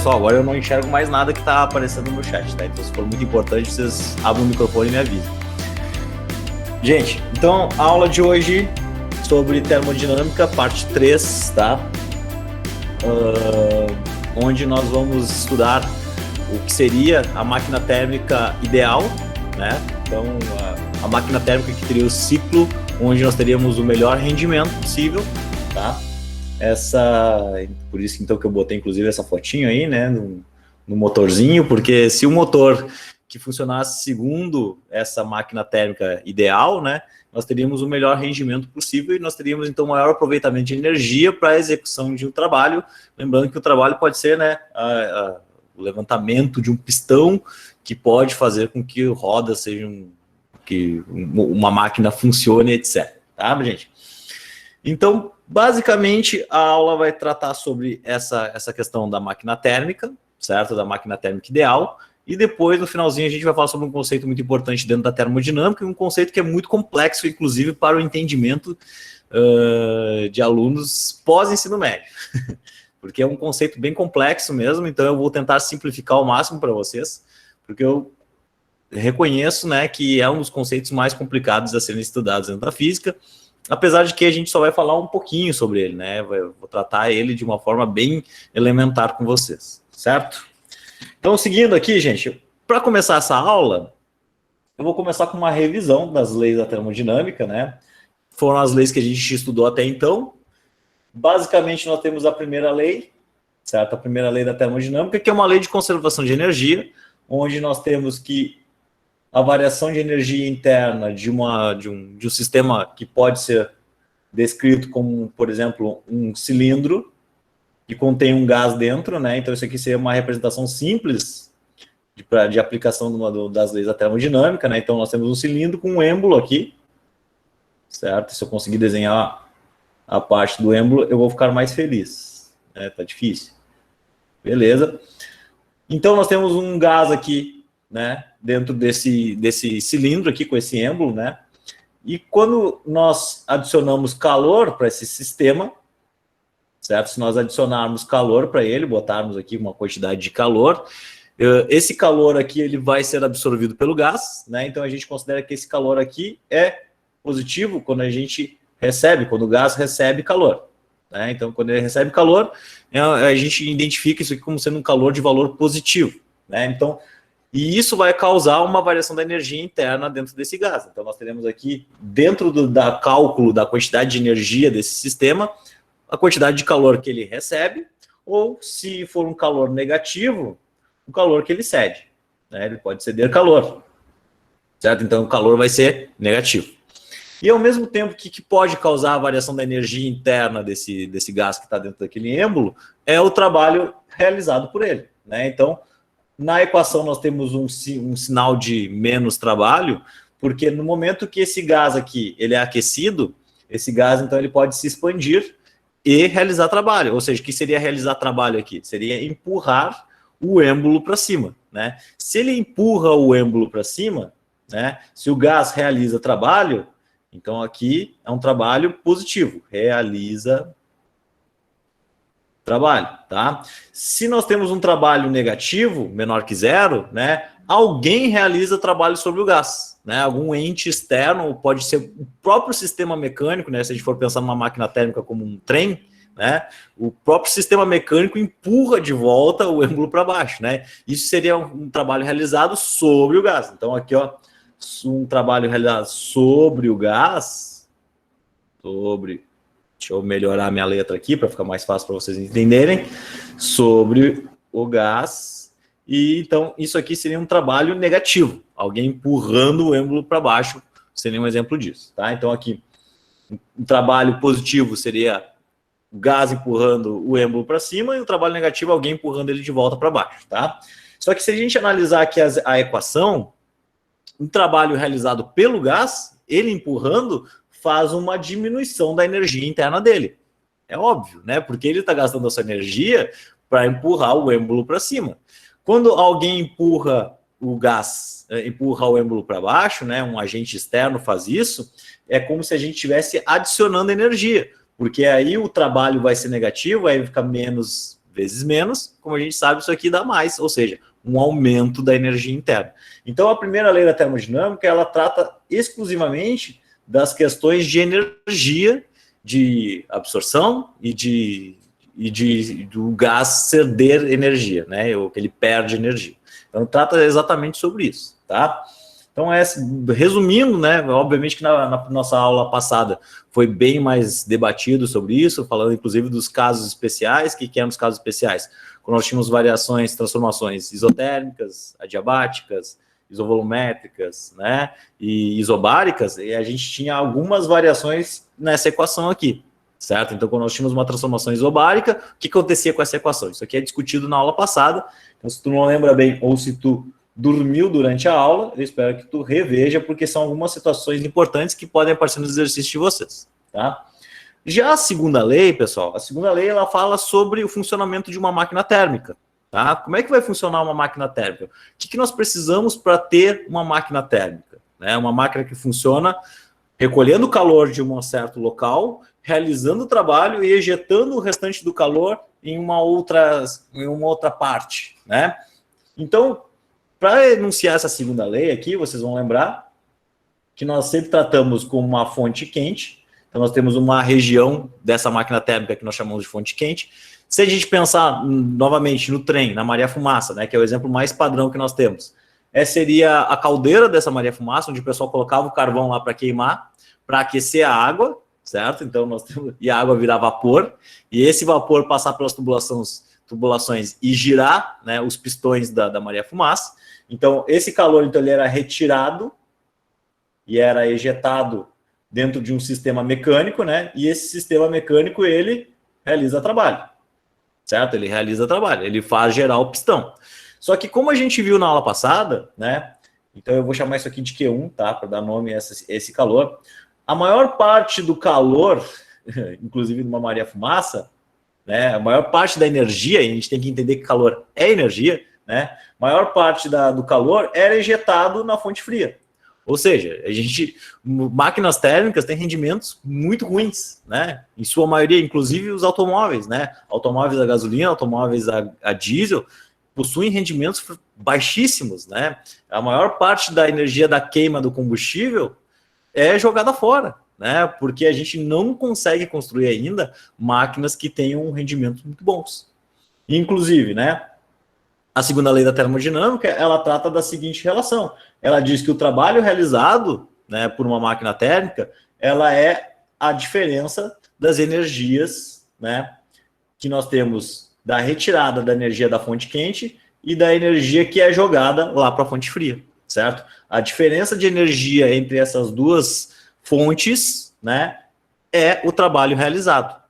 pessoal, agora eu não enxergo mais nada que está aparecendo no chat, tá? Então, se for muito importante, vocês abrem o microfone e me avisem. Gente, então, a aula de hoje sobre termodinâmica, parte 3, tá? Onde nós vamos estudar o que seria a máquina térmica ideal, né? Então, a máquina térmica que teria o ciclo onde nós teríamos o melhor rendimento possível, tá? Por isso então que eu botei inclusive essa fotinho aí, né, no motorzinho, porque se o motor que funcionasse segundo essa máquina térmica ideal, né, nós teríamos o melhor rendimento possível e nós teríamos então maior aproveitamento de energia para a execução de um trabalho, lembrando que o trabalho pode ser, né, o levantamento de um pistão que pode fazer com que rodas sejam, que uma máquina funcione, etc. Tá, gente? Então, basicamente, a aula vai tratar sobre essa questão da máquina térmica, certo? Da máquina térmica ideal. E depois, no finalzinho, a gente vai falar sobre um conceito muito importante dentro da termodinâmica, um conceito que é muito complexo, inclusive, para o entendimento de alunos pós-ensino médio. Porque é um conceito bem complexo mesmo, então eu vou tentar simplificar ao máximo para vocês, porque eu reconheço, né, que é um dos conceitos mais complicados a serem estudados dentro da física, apesar de que a gente só vai falar um pouquinho sobre ele, né? Vou tratar ele de uma forma bem elementar com vocês, certo? Então, seguindo aqui, gente, para começar essa aula, eu vou começar com uma revisão das leis da termodinâmica, né? Foram as leis que a gente estudou até então. Basicamente, nós temos a primeira lei, certo? A primeira lei da termodinâmica, que é uma lei de conservação de energia, onde nós temos que a variação de energia interna de um sistema que pode ser descrito como, por exemplo, um cilindro que contém um gás dentro, né? Então, isso aqui seria uma representação simples de aplicação das leis da termodinâmica, né? Então, nós temos um cilindro com um êmbolo aqui, certo? Se eu conseguir desenhar a parte do êmbolo, eu vou ficar mais feliz, né? Tá difícil. Beleza. Então, nós temos um gás aqui, né, dentro desse cilindro aqui com esse êmbolo, né? E quando nós adicionamos calor para esse sistema, certo? Se nós adicionarmos calor para ele, botarmos aqui uma quantidade de calor, esse calor aqui ele vai ser absorvido pelo gás, né? Então a gente considera que esse calor aqui é positivo quando a gente recebe, quando o gás recebe calor, né? Então quando ele recebe calor, a gente identifica isso aqui como sendo um calor de valor positivo, né? Então e isso vai causar uma variação da energia interna dentro desse gás. Então, nós teremos aqui, dentro da cálculo da quantidade de energia desse sistema, a quantidade de calor que ele recebe, ou, se for um calor negativo, o calor que ele cede, né? Ele pode ceder calor, certo? Então, o calor vai ser negativo. E, ao mesmo tempo, que pode causar a variação da energia interna desse gás que está dentro daquele êmbolo, é o trabalho realizado por ele, né? Então, na equação nós temos um sinal de menos trabalho, porque no momento que esse gás aqui ele é aquecido, esse gás então ele pode se expandir e realizar trabalho. Ou seja, o que seria realizar trabalho aqui? Seria empurrar o êmbolo para cima, né? Se ele empurra o êmbolo para cima, né? Se o gás realiza trabalho, então aqui é um trabalho positivo, realiza trabalho, tá? Se nós temos um trabalho negativo, menor que zero, né? Alguém realiza trabalho sobre o gás, né? Algum ente externo, pode ser o próprio sistema mecânico, né? Se a gente for pensar numa máquina térmica como um trem, né? O próprio sistema mecânico empurra de volta o êmbolo para baixo, né? Isso seria um trabalho realizado sobre o gás. Então aqui, ó, um trabalho realizado sobre o gás, deixa eu melhorar minha letra aqui para ficar mais fácil para vocês entenderem, sobre o gás. E então isso aqui seria um trabalho negativo, alguém empurrando o êmbolo para baixo, seria um exemplo disso, tá? Então aqui um trabalho positivo seria o gás empurrando o êmbolo para cima, e o trabalho negativo alguém empurrando ele de volta para baixo, tá? Só que se a gente analisar aqui a equação, um trabalho realizado pelo gás, ele empurrando, faz uma diminuição da energia interna dele. É óbvio, né? Porque ele está gastando a sua energia para empurrar o êmbolo para cima. Quando alguém empurra o gás, empurra o êmbolo para baixo, né? Um agente externo faz isso, é como se a gente estivesse adicionando energia, porque aí o trabalho vai ser negativo, aí fica menos vezes menos, como a gente sabe, isso aqui dá mais, ou seja, um aumento da energia interna. Então, a primeira lei da termodinâmica, ela trata exclusivamente das questões de energia, de absorção do gás ceder energia, né? Ou que ele perde energia. Então, trata exatamente sobre isso, tá? Então, resumindo, né? Obviamente que na nossa aula passada foi bem mais debatido sobre isso, falando inclusive dos casos especiais. O que eram os casos especiais? Quando nós tínhamos variações, transformações isotérmicas, adiabáticas, isovolumétricas, né? E isobáricas, e a gente tinha algumas variações nessa equação aqui, certo? Então, quando nós tínhamos uma transformação isobárica, o que acontecia com essa equação? Isso aqui é discutido na aula passada. Então, se tu não lembra bem, ou se tu dormiu durante a aula, eu espero que tu reveja, porque são algumas situações importantes que podem aparecer nos exercícios de vocês, tá? Já a segunda lei, pessoal, a segunda lei, ela fala sobre o funcionamento de uma máquina térmica, tá? Como é que vai funcionar uma máquina térmica? O que nós precisamos para ter uma máquina térmica? Né? Uma máquina que funciona recolhendo o calor de um certo local, realizando o trabalho e ejetando o restante do calor em uma outra parte, né? Então, para enunciar essa segunda lei aqui, vocês vão lembrar que nós sempre tratamos com uma fonte quente. Então, nós temos uma região dessa máquina térmica que nós chamamos de fonte quente. Se a gente pensar novamente no trem, na Maria-Fumaça, né, que é o exemplo mais padrão que nós temos, seria a caldeira dessa Maria-Fumaça, onde o pessoal colocava o carvão lá para queimar, para aquecer a água, certo? Então, e a água virar vapor, e esse vapor passar pelas tubulações e girar, né, os pistões da Maria-Fumaça. Então, esse calor, então, ele era retirado e era ejetado dentro de um sistema mecânico, né? E esse sistema mecânico, ele realiza trabalho, certo? Ele realiza trabalho, ele faz gerar o pistão. Só que, como a gente viu na aula passada, né? Então, eu vou chamar isso aqui de Q1, tá? Para dar nome a esse calor. A maior parte do calor, inclusive numa Maria-Fumaça, né? A maior parte da energia, e a gente tem que entender que calor é energia, né? A maior parte do calor era ejetado na fonte fria. Ou seja, máquinas térmicas têm rendimentos muito ruins, né? Em sua maioria, inclusive os automóveis, né? Automóveis a gasolina, automóveis a diesel, possuem rendimentos baixíssimos, né? A maior parte da energia da queima do combustível é jogada fora, né? Porque a gente não consegue construir ainda máquinas que tenham rendimentos muito bons. Inclusive, né? A segunda lei da termodinâmica, ela trata da seguinte relação. Ela diz que o trabalho realizado, né, por uma máquina térmica, ela é a diferença das energias, né, que nós temos da retirada da energia da fonte quente e da energia que é jogada lá para a fonte fria, certo? A diferença de energia entre essas duas fontes, né, é o trabalho realizado.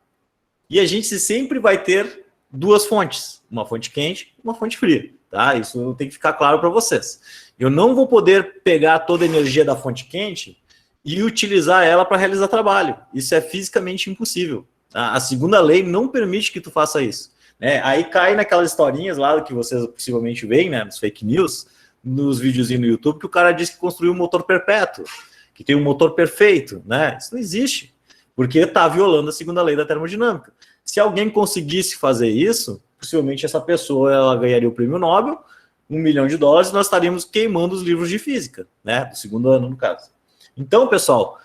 E a gente sempre vai ter duas fontes, uma fonte quente e uma fonte fria, tá? Isso tem que ficar claro para vocês. Eu não vou poder pegar toda a energia da fonte quente e utilizar ela para realizar trabalho. Isso é fisicamente impossível. Tá? A segunda lei não permite que tu faça isso. Né? Aí cai naquelas historinhas lá que vocês possivelmente veem, né, nos fake news, nos videozinhos no YouTube, que o cara diz que construiu um motor perpétuo, que tem um motor perfeito, né? Isso não existe, porque está violando a segunda lei da termodinâmica. Se alguém conseguisse fazer isso, possivelmente essa pessoa ela ganharia o prêmio Nobel, $1 milhão, e nós estaríamos queimando os livros de física, né? Do segundo ano, no caso. Então, pessoal,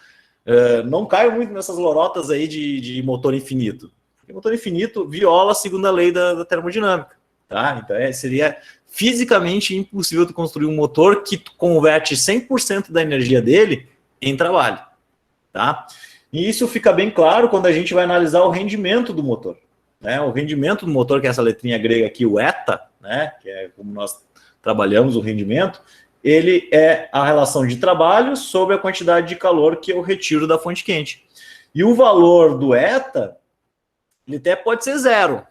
não caio muito nessas lorotas aí de motor infinito. Porque motor infinito viola a segunda lei da termodinâmica, tá? Então, seria fisicamente impossível tu construir um motor que converte 100% da energia dele em trabalho, tá? E isso fica bem claro quando a gente vai analisar o rendimento do motor. Né? O rendimento do motor, que é essa letrinha grega aqui, o eta, né? Que é como nós trabalhamos o rendimento, ele é a relação de trabalho sobre a quantidade de calor que eu retiro da fonte quente. E o valor do eta, ele até pode ser zero.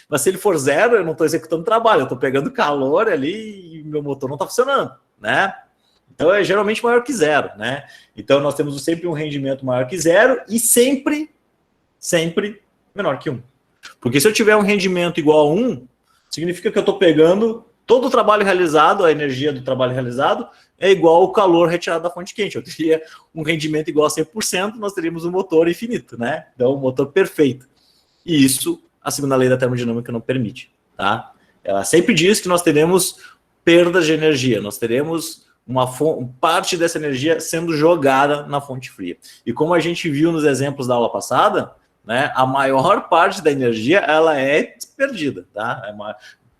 Mas se ele for zero, eu não estou executando trabalho, eu estou pegando calor ali e meu motor não está funcionando, né? Então é geralmente maior que zero, né? Então nós temos sempre um rendimento maior que zero e sempre menor que 1. Porque se eu tiver um rendimento igual a 1, significa que eu estou pegando todo o trabalho realizado, a energia do trabalho realizado é igual ao calor retirado da fonte quente. Eu teria um rendimento igual a 100%, nós teríamos um motor infinito, né? Então, um motor perfeito. E isso a segunda lei da termodinâmica não permite, tá? Ela sempre diz que nós teremos perdas de energia, nós teremos parte dessa energia sendo jogada na fonte fria. E como a gente viu nos exemplos da aula passada, né, a maior parte da energia ela é perdida, tá?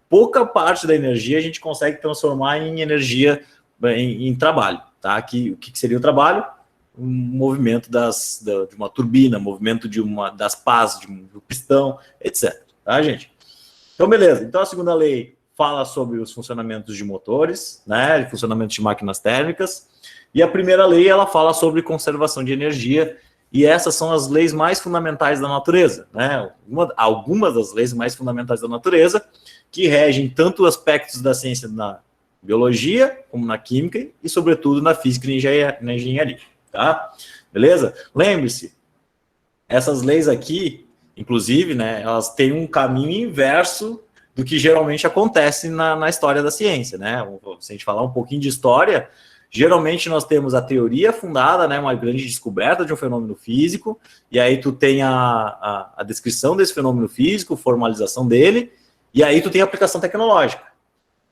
Pouca parte da energia a gente consegue transformar em energia em trabalho, tá? O que seria o trabalho? Um movimento de uma turbina, movimento das pás, de um pistão, etc. Tá, gente? Então, beleza. Então, a segunda lei fala sobre os funcionamentos de motores, né, funcionamento de máquinas térmicas, e a primeira lei ela fala sobre conservação de energia, e essas são as leis mais fundamentais da natureza, né? Algumas das leis mais fundamentais da natureza que regem tanto aspectos da ciência na biologia, como na química, e sobretudo na física e na engenharia, tá? Beleza? Lembre-se, essas leis aqui, inclusive, né, elas têm um caminho inverso do que geralmente acontece na história da ciência, né? Se a gente falar um pouquinho de história, geralmente nós temos a teoria fundada, né, uma grande descoberta de um fenômeno físico, e aí tu tem a descrição desse fenômeno físico, formalização dele, e aí tu tem a aplicação tecnológica.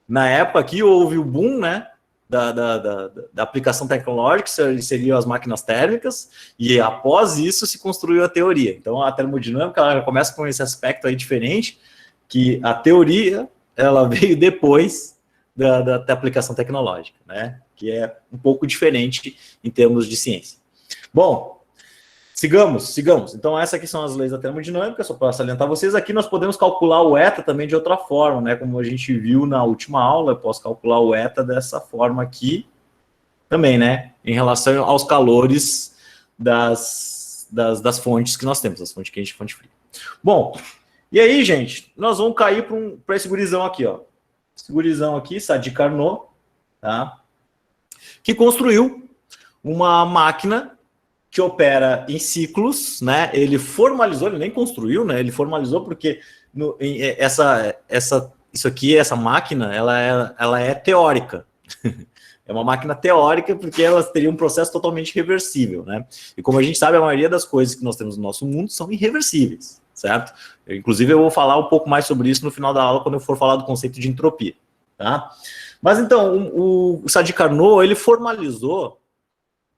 Na época aqui houve o boom, né, da aplicação tecnológica, seriam as máquinas térmicas, e após isso se construiu a teoria. Então a termodinâmica ela começa com esse aspecto aí diferente, que a teoria ela veio depois da aplicação tecnológica, né? Que é um pouco diferente em termos de ciência. Bom, sigamos. Então, essas aqui são as leis da termodinâmica, só para salientar vocês. Aqui nós podemos calcular o eta também de outra forma, né? Como a gente viu na última aula, eu posso calcular o eta dessa forma aqui também, né? Em relação aos calores das fontes que nós temos, das fontes quentes e fonte fria. Bom, e aí, gente, nós vamos cair para esse gurizão aqui, ó. Esse gurizão aqui, Sadi Carnot, tá? Que construiu uma máquina que opera em ciclos, né? Ele formalizou, ele nem construiu, né? Ele formalizou porque isso aqui, essa máquina, ela é teórica. É uma máquina teórica porque ela teria um processo totalmente reversível, né? E como a gente sabe, a maioria das coisas que nós temos no nosso mundo são irreversíveis, certo? Inclusive, eu vou falar um pouco mais sobre isso no final da aula, quando eu for falar do conceito de entropia, tá? Mas, então, o Sadi Carnot, ele formalizou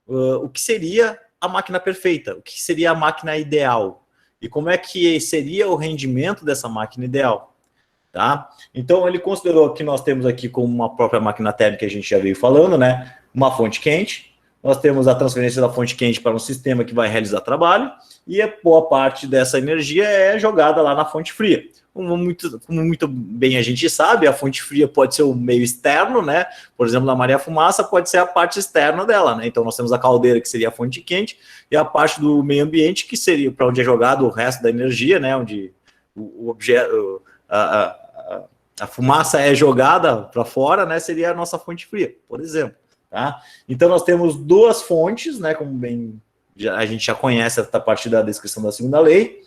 o que seria a máquina perfeita, o que seria a máquina ideal, e como é que seria o rendimento dessa máquina ideal, tá? Então, ele considerou que nós temos aqui como uma própria máquina térmica, que a gente já veio falando, né? Uma fonte quente, nós temos a transferência da fonte quente para um sistema que vai realizar trabalho, e a boa parte dessa energia é jogada lá na fonte fria. Como muito bem a gente sabe, a fonte fria pode ser o meio externo, né? Por exemplo, na Maria-Fumaça pode ser a parte externa dela, né? Então nós temos a caldeira, que seria a fonte quente, e a parte do meio ambiente, que seria para onde é jogado o resto da energia, né? Onde o objeto, a fumaça é jogada para fora, né? Seria a nossa fonte fria, por exemplo. Tá? Então nós temos duas fontes, né, como bem a gente já conhece a partir da descrição da segunda lei,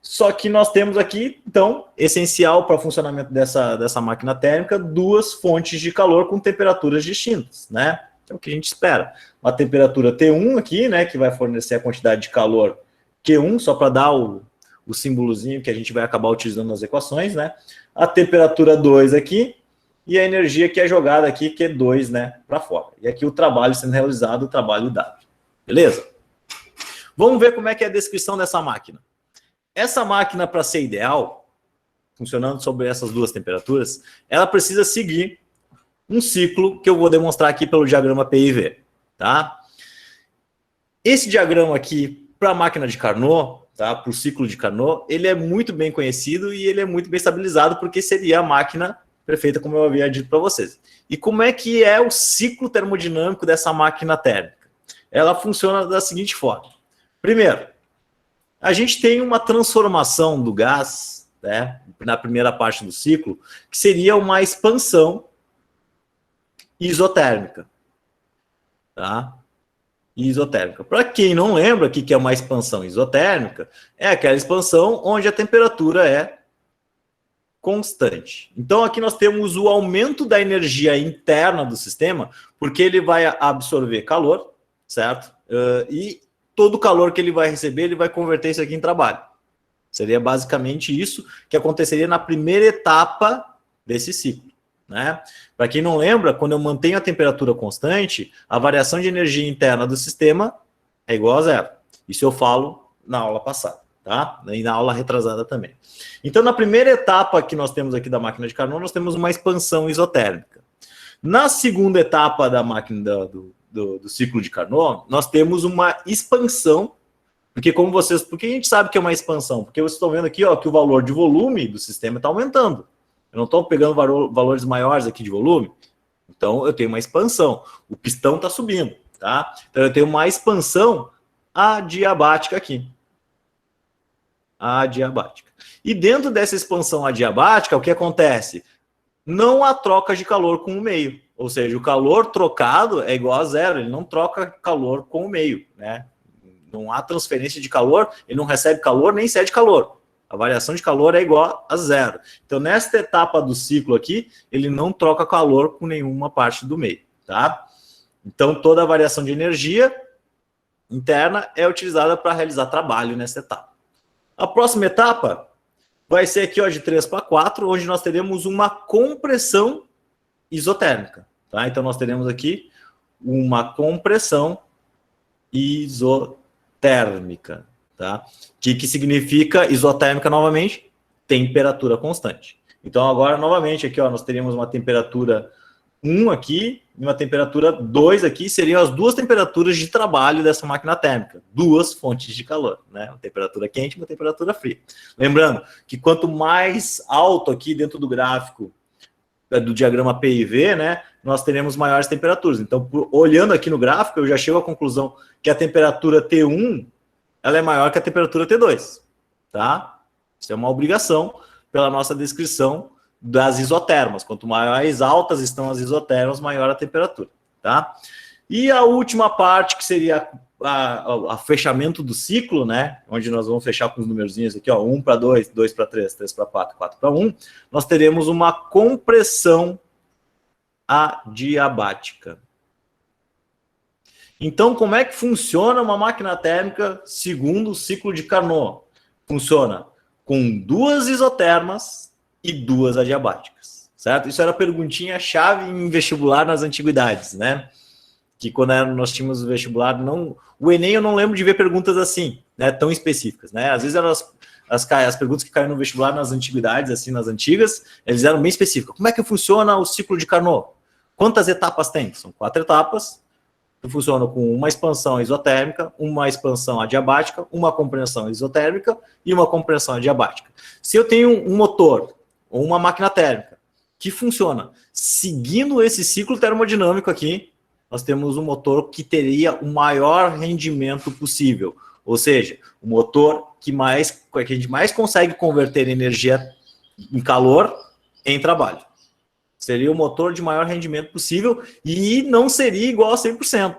só que nós temos aqui, então, essencial para o funcionamento dessa máquina térmica, duas fontes de calor com temperaturas distintas, né? É o que a gente espera. Uma temperatura T1 aqui, né, que vai fornecer a quantidade de calor Q1, só para dar o símbolozinho que a gente vai acabar utilizando nas equações, né? A temperatura 2 aqui, e a energia que é jogada aqui, que é 2, né, para fora. E aqui o trabalho sendo realizado, o trabalho dado. Beleza? Vamos ver como é que é a descrição dessa máquina. Essa máquina, para ser ideal, funcionando sobre essas duas temperaturas, ela precisa seguir um ciclo que eu vou demonstrar aqui pelo diagrama PIV, tá? Esse diagrama aqui, para a máquina de Carnot, tá, para o ciclo de Carnot, ele é muito bem conhecido e ele é muito bem estabilizado, porque seria a máquina perfeita, como eu havia dito para vocês. E como é que é o ciclo termodinâmico dessa máquina térmica? Ela funciona da seguinte forma. Primeiro, a gente tem uma transformação do gás, né, na primeira parte do ciclo, que seria uma expansão isotérmica. Tá? Isotérmica. Para quem não lembra o que é uma expansão isotérmica, é aquela expansão onde a temperatura é constante. Então, aqui nós temos o aumento da energia interna do sistema, porque ele vai absorver calor, certo? E todo o calor que ele vai receber, ele vai converter isso aqui em trabalho. Seria basicamente isso que aconteceria na primeira etapa desse ciclo, né? Para quem não lembra, quando eu mantenho a temperatura constante, a variação de energia interna do sistema é igual a zero. Isso eu falo na aula passada, tá? E na aula retrasada também. Então, na primeira etapa que nós temos aqui da máquina de Carnot, nós temos uma expansão isotérmica. Na segunda etapa da máquina do ciclo de Carnot, nós temos uma expansão. Porque porque a gente sabe que é uma expansão? Porque vocês estão vendo aqui, ó, que o valor de volume do sistema está aumentando. Eu não estou pegando valores maiores aqui de volume. Então, eu tenho uma expansão. O pistão está subindo, tá? Então, eu tenho uma expansão adiabática aqui. Adiabática. E dentro dessa expansão adiabática, o que acontece? Não há troca de calor com o meio. Ou seja, o calor trocado é igual a zero. Ele não troca calor com o meio, né? Não há transferência de calor, ele não recebe calor nem cede calor. A variação de calor é igual a zero. Então, nesta etapa do ciclo aqui, ele não troca calor com nenhuma parte do meio, tá? Então, toda a variação de energia interna é utilizada para realizar trabalho nessa etapa. A próxima etapa vai ser aqui, ó, de 3 para 4, onde nós teremos uma compressão isotérmica, tá? Então, nós teremos aqui uma compressão isotérmica, tá? Que significa isotérmica novamente? Temperatura constante. Então, agora, novamente, aqui, ó, nós teríamos uma temperatura 1 aqui e uma temperatura 2 aqui, seriam as duas temperaturas de trabalho dessa máquina térmica. Duas fontes de calor, né? Uma temperatura quente e uma temperatura fria. Lembrando que quanto mais alto aqui dentro do gráfico do diagrama PIV, né, nós teremos maiores temperaturas. Então, olhando aqui no gráfico, eu já chego à conclusão que a temperatura T1 ela é maior que a temperatura T2, tá? Isso é uma obrigação pela nossa descrição das isotermas. Quanto mais altas estão as isotermas, maior a temperatura, tá? E a última parte, que seria a fechamento do ciclo, né? Onde nós vamos fechar com os numerozinhos aqui, ó, 1 para 2, 2 para 3, 3 para 4, 4 para 1. Nós teremos uma compressão adiabática. Então, como é que funciona uma máquina térmica segundo o ciclo de Carnot? Funciona com duas isotermas e duas adiabáticas, certo? Isso era perguntinha-chave em vestibular nas antiguidades, né? Que quando nós tínhamos o vestibular, o Enem eu não lembro de ver perguntas assim, né, tão específicas, né? Às vezes eram as perguntas que caíram no vestibular nas antiguidades, assim, nas antigas, eles eram bem específicas. Como é que funciona o ciclo de Carnot? Quantas etapas tem? São 4 etapas, que funcionam com uma expansão isotérmica, uma expansão adiabática, uma compressão isotérmica e uma compressão adiabática. Se eu tenho um motor ou uma máquina térmica que funciona seguindo esse ciclo termodinâmico aqui, nós temos um motor que teria o maior rendimento possível. Ou seja, o motor que a gente mais consegue converter energia em calor em trabalho. Seria o motor de maior rendimento possível e não seria igual a 100%.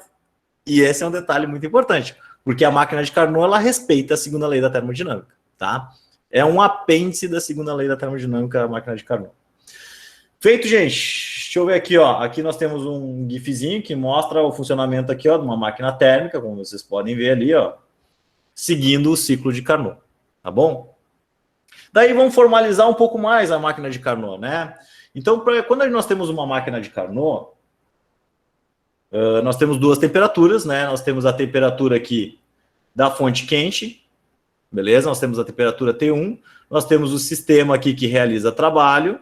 E esse é um detalhe muito importante, porque a máquina de Carnot, ela respeita a segunda lei da termodinâmica, tá? É um apêndice da segunda lei da termodinâmica, a máquina de Carnot. Feito, gente. Deixa eu ver aqui, ó. Aqui nós temos um gifzinho que mostra o funcionamento aqui, ó, de uma máquina térmica, como vocês podem ver ali, ó, seguindo o ciclo de Carnot, tá bom? Daí vamos formalizar um pouco mais a máquina de Carnot, né? Então, quando nós temos uma máquina de Carnot, nós temos duas temperaturas, né? Nós temos a temperatura aqui da fonte quente, beleza? Nós temos a temperatura T1, nós temos o sistema aqui que realiza trabalho,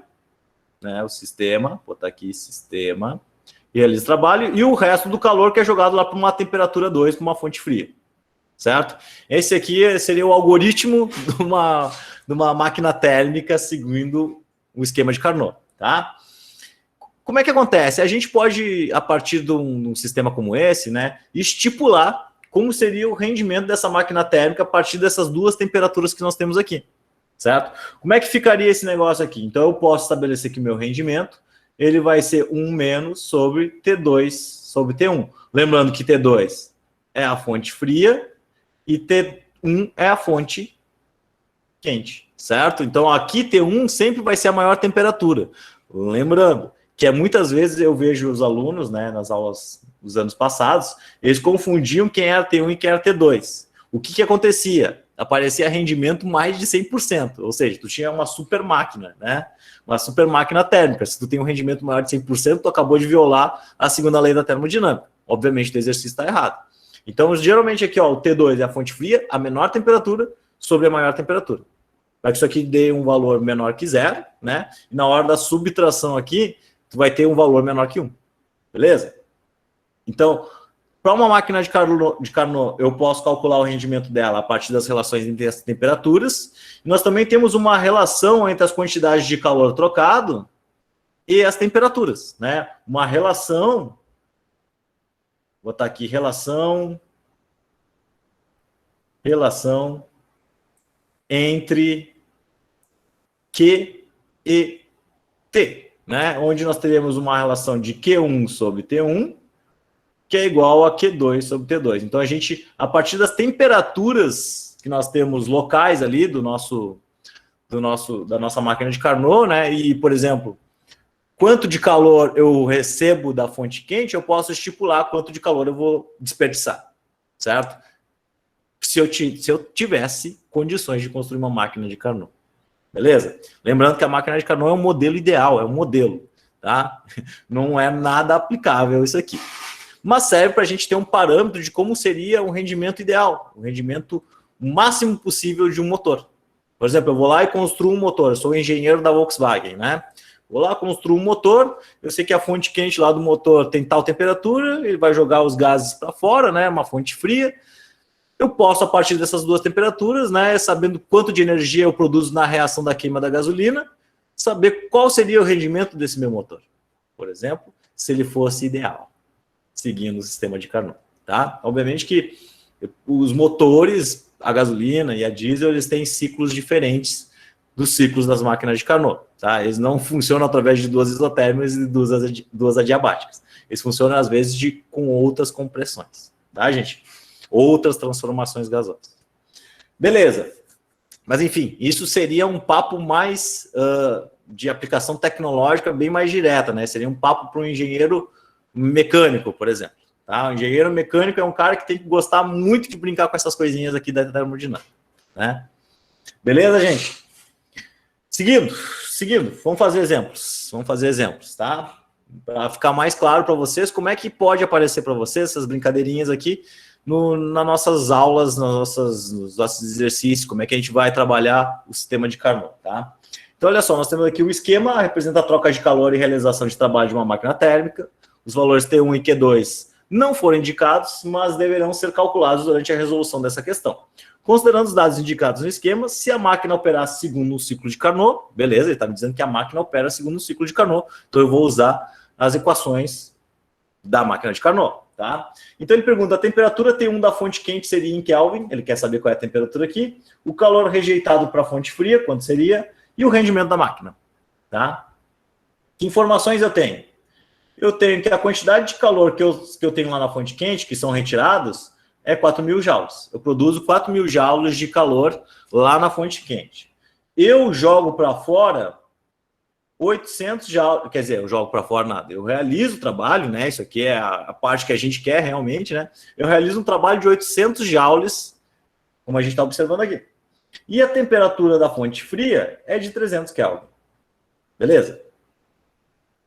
né, o sistema, vou botar aqui sistema, realiza trabalho, e o resto do calor que é jogado lá para uma temperatura 2, para uma fonte fria, certo? Esse aqui seria o algoritmo de uma máquina térmica seguindo o esquema de Carnot, tá? Como é que acontece? A gente pode, a partir de um sistema como esse, né, estipular como seria o rendimento dessa máquina térmica a partir dessas duas temperaturas que nós temos aqui. Certo? Como é que ficaria esse negócio aqui? Então, eu posso estabelecer que meu rendimento, ele vai ser 1 menos sobre T2 sobre T1. Lembrando que T2 é a fonte fria e T1 é a fonte quente, certo? Então, aqui T1 sempre vai ser a maior temperatura. Lembrando que muitas vezes eu vejo os alunos, né, nas aulas dos anos passados, eles confundiam quem era T1 e quem era T2. O que acontecia? aparecia rendimento mais de 100%, ou seja, tu tinha uma super máquina, né? Uma super máquina térmica. Se tu tem um rendimento maior de 100%, tu acabou de violar a segunda lei da termodinâmica. Obviamente, o exercício está errado. Então, geralmente aqui, ó, o T2 é a fonte fria, a menor temperatura sobre a maior temperatura. Para que isso aqui dê um valor menor que zero, né? E na hora da subtração aqui, tu vai ter um valor menor que 1. Beleza? Então, para uma máquina de Carnot, eu posso calcular o rendimento dela a partir das relações entre as temperaturas. E nós também temos uma relação entre as quantidades de calor trocado e as temperaturas, né? Uma relação, vou botar aqui, relação entre Q e T, né? Onde nós teremos uma relação de Q1 sobre T1, que é igual a Q2 sobre T2. Então, a gente, a partir das temperaturas que nós temos locais ali da nossa máquina de Carnot, né? E, por exemplo, quanto de calor eu recebo da fonte quente, eu posso estipular quanto de calor eu vou desperdiçar, certo? Se eu tivesse condições de construir uma máquina de Carnot. Beleza? Lembrando que a máquina de Carnot é um modelo ideal, é um modelo, tá? Não é nada aplicável isso aqui. Mas serve para a gente ter um parâmetro de como seria um rendimento ideal, um rendimento máximo possível de um motor. Por exemplo, eu vou lá e construo um motor, eu sou engenheiro da Volkswagen, né? Vou lá, construo um motor, eu sei que a fonte quente lá do motor tem tal temperatura, ele vai jogar os gases para fora, né? Uma fonte fria. Eu posso, a partir dessas duas temperaturas, né, sabendo quanto de energia eu produzo na reação da queima da gasolina, saber qual seria o rendimento desse meu motor. Por exemplo, se ele fosse ideal, seguindo o sistema de Carnot, tá? Obviamente que os motores, a gasolina e a diesel, eles têm ciclos diferentes dos ciclos das máquinas de Carnot, tá? Eles não funcionam através de duas isotérmicas e duas adiabáticas. Eles funcionam, às vezes, com outras compressões, tá, gente? Outras transformações gasosas. Beleza. Mas, enfim, isso seria um papo mais de aplicação tecnológica bem mais direta, né? Seria um papo para um engenheiro mecânico, por exemplo. Tá? O engenheiro mecânico é um cara que tem que gostar muito de brincar com essas coisinhas aqui da termodinâmica, né? Beleza, gente? Seguindo, vamos fazer exemplos, tá? Para ficar mais claro para vocês como é que pode aparecer para vocês essas brincadeirinhas aqui nas nossas aulas, nos nossos exercícios, como é que a gente vai trabalhar o sistema de Carnot, tá? Então, olha só, nós temos aqui o esquema, representa a troca de calor e realização de trabalho de uma máquina térmica. Os valores T1 e Q2 não foram indicados, mas deverão ser calculados durante a resolução dessa questão. Considerando os dados indicados no esquema, se a máquina operasse segundo o ciclo de Carnot, beleza, ele está me dizendo que a máquina opera segundo o ciclo de Carnot, então eu vou usar as equações da máquina de Carnot, tá? Então ele pergunta, a temperatura T1 da fonte quente seria em Kelvin, ele quer saber qual é a temperatura aqui, o calor rejeitado para a fonte fria, quanto seria, e o rendimento da máquina, tá? Que informações eu tenho? Eu tenho que a quantidade de calor que eu tenho lá na fonte quente, que são retirados, é 4.000 joules. Eu produzo 4.000 joules de calor lá na fonte quente. Eu jogo para fora 800 joules, quer dizer, eu jogo para fora nada. Eu realizo o trabalho, né? Isso aqui é a parte que a gente quer realmente, né? Eu realizo um trabalho de 800 joules, como a gente está observando aqui. E a temperatura da fonte fria é de 300 Kelvin. Beleza?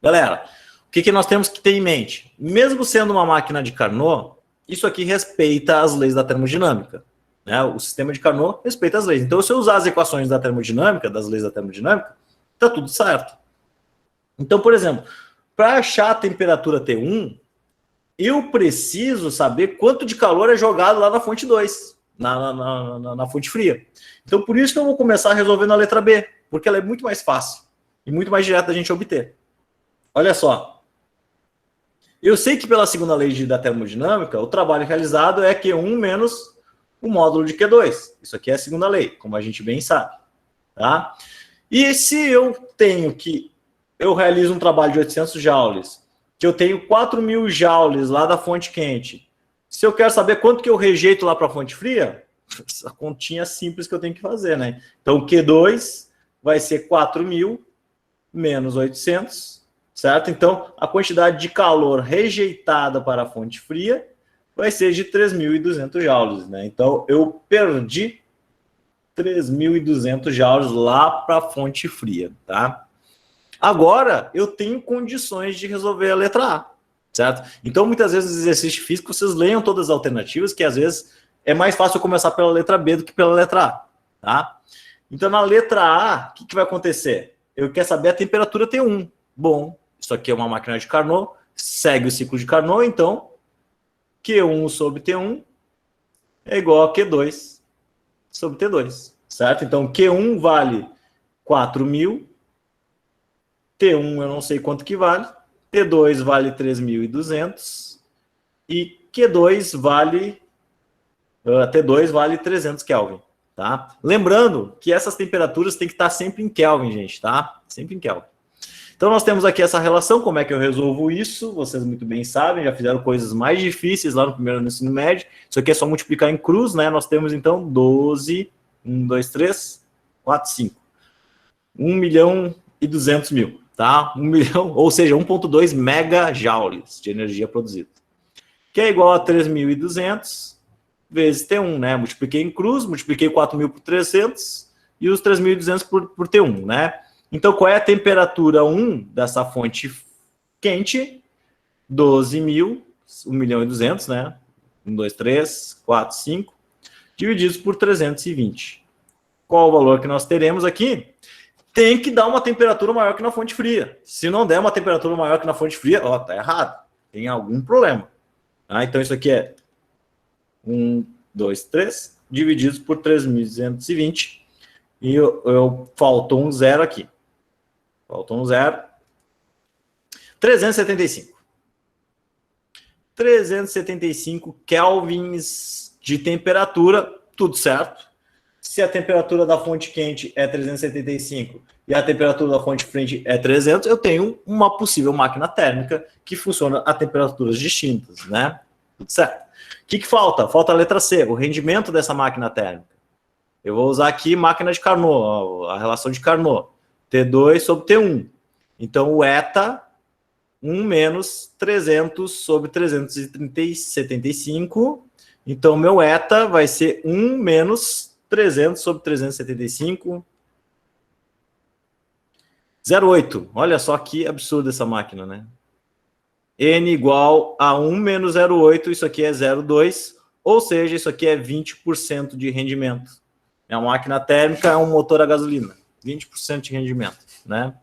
Galera, o que nós temos que ter em mente? Mesmo sendo uma máquina de Carnot, isso aqui respeita as leis da termodinâmica, né? O sistema de Carnot respeita as leis. Então, se eu usar as equações da termodinâmica, das leis da termodinâmica, tá tudo certo. Então, por exemplo, para achar a temperatura T1, eu preciso saber quanto de calor é jogado lá na fonte 2, na fonte fria. Então, por isso que eu vou começar resolvendo a letra B, porque ela é muito mais fácil e muito mais direta da gente obter. Olha só. Eu sei que pela segunda lei da termodinâmica, o trabalho realizado é Q1 menos o módulo de Q2. Isso aqui é a segunda lei, como a gente bem sabe. Tá? E se eu realizo um trabalho de 800 joules, que eu tenho 4.000 joules lá da fonte quente, se eu quero saber quanto que eu rejeito lá para a fonte fria, essa continha simples que eu tenho que fazer, né? Então, Q2 vai ser 4.000 menos 800, certo? Então, a quantidade de calor rejeitada para a fonte fria vai ser de 3.200 joules, né? Então, eu perdi 3.200 joules lá para a fonte fria, tá? Agora, eu tenho condições de resolver a letra A, certo? Então, muitas vezes, nos exercícios físicos, vocês leiam todas as alternativas, que às vezes é mais fácil começar pela letra B do que pela letra A, tá? Então, na letra A, o que vai acontecer? Eu quero saber a temperatura T1. Bom, isso aqui é uma máquina de Carnot, segue o ciclo de Carnot, então, Q1 sobre T1 é igual a Q2 sobre T2, certo? Então, Q1 vale 4.000, T1 eu não sei quanto que vale, T2 vale 3.200 e Q2 vale, T2 vale 300 Kelvin, tá? Lembrando que essas temperaturas têm que estar sempre em Kelvin, gente, tá? Sempre em Kelvin. Então, nós temos aqui essa relação. Como é que eu resolvo isso? Vocês muito bem sabem, já fizeram coisas mais difíceis lá no primeiro ano do ensino médio. Isso aqui é só multiplicar em cruz, né? Nós temos, então, 12, 1, 2, 3, 4, 5. 1.200.000, tá? 1 milhão, ou seja, 1,2 megajoules de energia produzida. Que é igual a 3.200 vezes T1, né? Multipliquei em cruz, multipliquei 4.000 por 300 e os 3.200 por T1, né? Então, qual é a temperatura 1 dessa fonte quente? 12.000, 1.200.000, né? 1, 2, 3, 4, 5, divididos por 320. Qual o valor que nós teremos aqui? Tem que dar uma temperatura maior que na fonte fria. Se não der uma temperatura maior que na fonte fria, ó, tá errado. Tem algum problema. Ah, então, isso aqui é 1, 2, 3, divididos por 3.220. E faltou um zero aqui. Faltou um zero. 375. 375 kelvins de temperatura, tudo certo. Se a temperatura da fonte quente é 375 e a temperatura da fonte fria é 300, eu tenho uma possível máquina térmica que funciona a temperaturas distintas, né? Tudo certo. O que falta? Falta a letra C, o rendimento dessa máquina térmica. Eu vou usar aqui máquina de Carnot, a relação de Carnot. T2 sobre T1. Então, o eta, 1 menos 300 sobre 375. Então, meu eta vai ser 1 menos 300 sobre 375. 0,8. Olha só que absurdo essa máquina, né? N igual a 1 menos 0,8. Isso aqui é 0,2. Ou seja, isso aqui é 20% de rendimento. É uma máquina térmica, é um motor a gasolina. 20% de rendimento, né?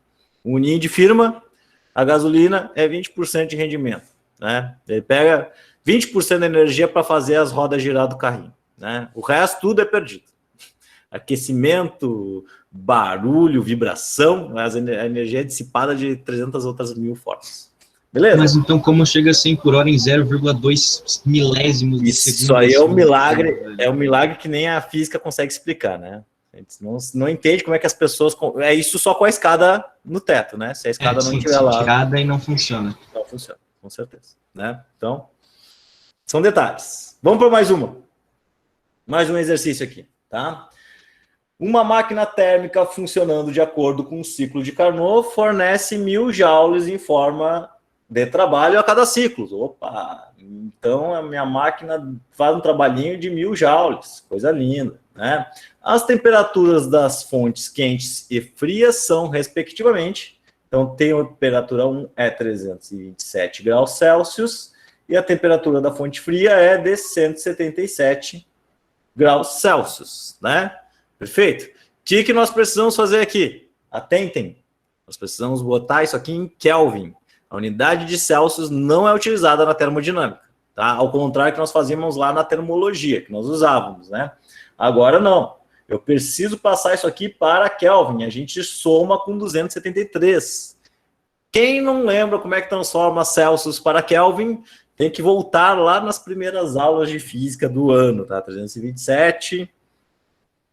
O ninho de firma, a gasolina é 20% de rendimento, né? Ele pega 20% da energia para fazer as rodas girar do carrinho, né? O resto tudo é perdido. Aquecimento, barulho, vibração, a energia é dissipada de 300 outras mil formas. Beleza? Mas então como chega a 100 por hora em 0,2 milésimos de segundo? Isso aí é um milagre que nem a física consegue explicar, né? A gente não entende como é que as pessoas... É isso só com a escada no teto, né? Se a escada não estiver lá... tirada e não funciona. Não funciona, com certeza. Né? Então, são detalhes. Vamos para mais uma. Mais um exercício aqui, tá? Uma máquina térmica funcionando de acordo com o ciclo de Carnot fornece 1.000 joules em forma de trabalho a cada ciclo. Opa! Então, a minha máquina faz um trabalhinho de 1.000 joules. Coisa linda, né? As temperaturas das fontes quentes e frias são, respectivamente, então, tem a temperatura 1 é 327 graus Celsius e a temperatura da fonte fria é de 177 graus Celsius, né? Perfeito? O que nós precisamos fazer aqui? Atentem, nós precisamos botar isso aqui em Kelvin. A unidade de Celsius não é utilizada na termodinâmica, tá? Ao contrário que nós fazíamos lá na termologia, que nós usávamos, né? Agora não. Eu preciso passar isso aqui para Kelvin. A gente soma com 273. Quem não lembra como é que transforma Celsius para Kelvin, tem que voltar lá nas primeiras aulas de física do ano, tá? 327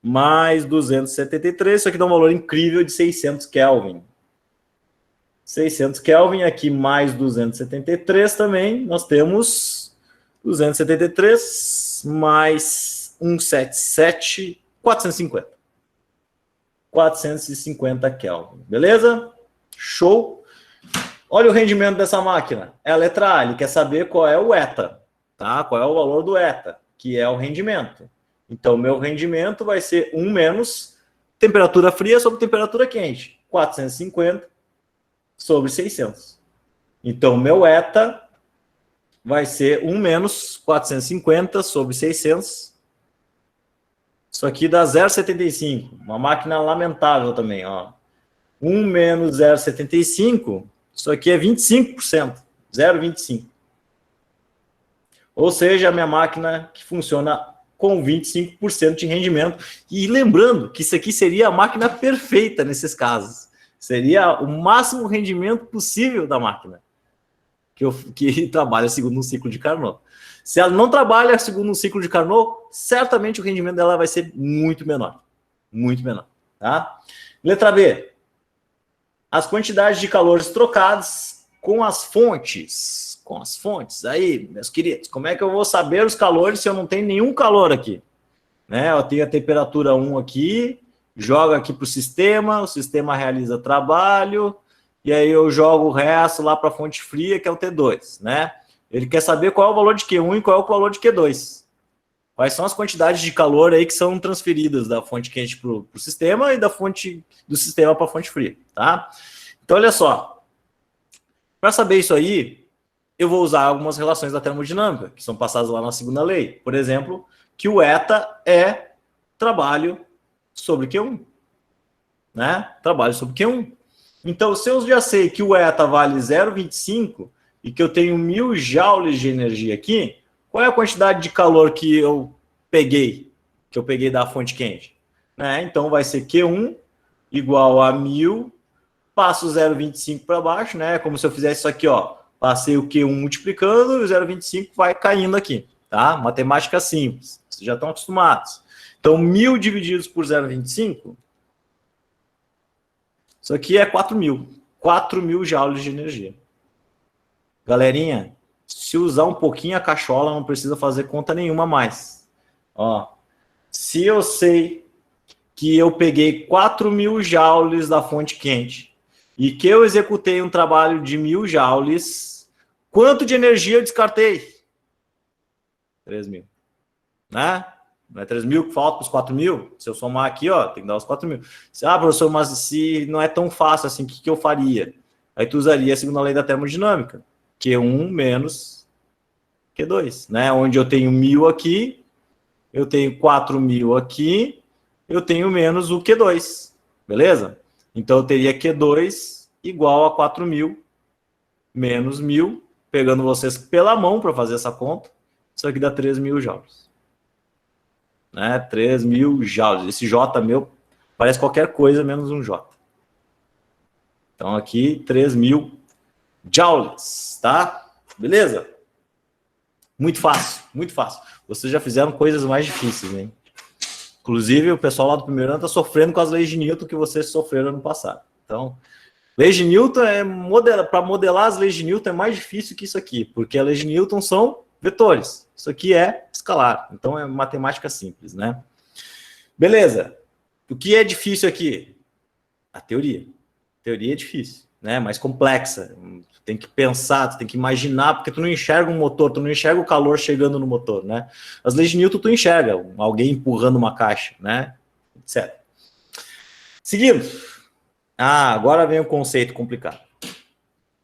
mais 273. Isso aqui dá um valor incrível de 600 Kelvin. 600 Kelvin, aqui mais 273 também. Nós temos 273 mais 177, 450. 450 Kelvin, beleza? Show! Olha o rendimento dessa máquina. É a letra A, ele quer saber qual é o eta, tá? Qual é o valor do eta, que é o rendimento. Então, meu rendimento vai ser 1 menos temperatura fria sobre temperatura quente. 450 sobre 600. Então, meu eta vai ser 1 menos 450 sobre 600. Isso aqui dá 0,75. Uma máquina lamentável também, ó. 1 menos 0,75, isso aqui é 25%. 0,25. Ou seja, a minha máquina que funciona com 25% de rendimento. E lembrando que isso aqui seria a máquina perfeita nesses casos. Seria o máximo rendimento possível da máquina que trabalha segundo um ciclo de Carnot. Se ela não trabalha segundo um ciclo de Carnot, certamente o rendimento dela vai ser muito menor. Muito menor. Tá? Letra B. As quantidades de calores trocadas com as fontes. Com as fontes. Aí, meus queridos, como é que eu vou saber os calores se eu não tenho nenhum calor aqui? Né? Eu tenho a temperatura 1 aqui, jogo aqui para o sistema realiza trabalho, e aí eu jogo o resto lá para a fonte fria, que é o T2, né? Ele quer saber qual é o valor de Q1 e qual é o valor de Q2. Quais são as quantidades de calor aí que são transferidas da fonte quente para o sistema e da fonte do sistema para a fonte fria, tá? Então, olha só. Para saber isso aí, eu vou usar algumas relações da termodinâmica, que são passadas lá na segunda lei. Por exemplo, que o eta é trabalho sobre Q1. Né? Trabalho sobre Q1. Então, se eu já sei que o eta vale 0,25 e que eu tenho 1000 joules de energia aqui, qual é a quantidade de calor que eu peguei da fonte quente? Né? Então, vai ser Q1 igual a 1000, passo 0,25 para baixo, né? Como se eu fizesse isso aqui, ó. Passei o Q1 multiplicando e o 0,25 vai caindo aqui, tá? Matemática simples, vocês já estão acostumados. Então, 1000 divididos por 0,25, isso aqui é 4.000. 4.000 joules de energia. Galerinha, se usar um pouquinho a cachola, não precisa fazer conta nenhuma mais. Ó, se eu sei que eu peguei 4.000 joules da fonte quente e que eu executei um trabalho de 1000 joules, quanto de energia eu descartei? 3.000. Né? Não é 3.000 que falta para os 4.000? Se eu somar aqui, ó, tem que dar os 4.000. Ah, professor, mas se não é tão fácil assim, o que eu faria? Aí tu usaria a segunda lei da termodinâmica. Q1 menos Q2. Né? Onde eu tenho 1000 aqui, eu tenho 4.000 aqui, eu tenho menos o Q2. Beleza? Então, eu teria Q2 igual a 4.000 menos 1.000, pegando vocês pela mão para fazer essa conta. Isso aqui dá 3.000 joules. Né? 3.000 joules. Esse J meu parece qualquer coisa menos um J. Então, aqui, 3.000 joules, tá? Beleza? Muito fácil, muito fácil. Vocês já fizeram coisas mais difíceis, hein? Inclusive, o pessoal lá do primeiro ano está sofrendo com as leis de Newton que vocês sofreram no passado. Então, leis de Newton para modelar as leis de Newton é mais difícil que isso aqui, porque as leis de Newton são vetores. Isso aqui é escalar, então é matemática simples, né? Beleza. O que é difícil aqui? A teoria. A teoria é difícil, né? Mais complexa. Tu tem que pensar, tu tem que imaginar, porque tu não enxerga um motor, tu não enxerga o calor chegando no motor, né? As leis de Newton tu enxerga, alguém empurrando uma caixa, né? Etc. Seguindo. Agora vem o conceito complicado.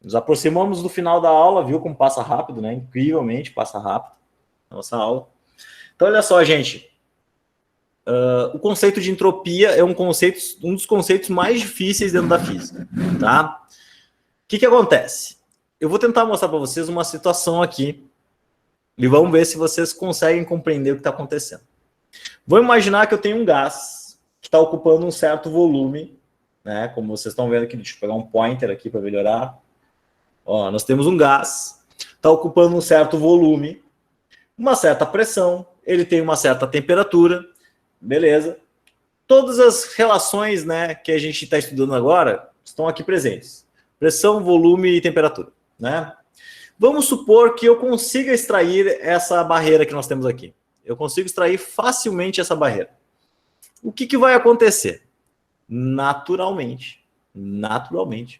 Nos aproximamos do final da aula, viu como passa rápido, né? Incrivelmente passa rápido a nossa aula. Então, olha só, gente. O conceito de entropia é um dos conceitos mais difíceis dentro da física, tá? O que acontece? Eu vou tentar mostrar para vocês uma situação aqui e vamos ver se vocês conseguem compreender o que está acontecendo. Vamos imaginar que eu tenho um gás que está ocupando um certo volume, né? Como vocês estão vendo aqui, deixa eu pegar um pointer aqui para melhorar. Ó, nós temos um gás, está ocupando um certo volume, uma certa pressão, ele tem uma certa temperatura, beleza. Todas as relações, né, que a gente está estudando agora estão aqui presentes. Pressão, volume e temperatura, né? Vamos supor que eu consiga extrair essa barreira que nós temos aqui. Eu consigo extrair facilmente essa barreira. O que vai acontecer? Naturalmente,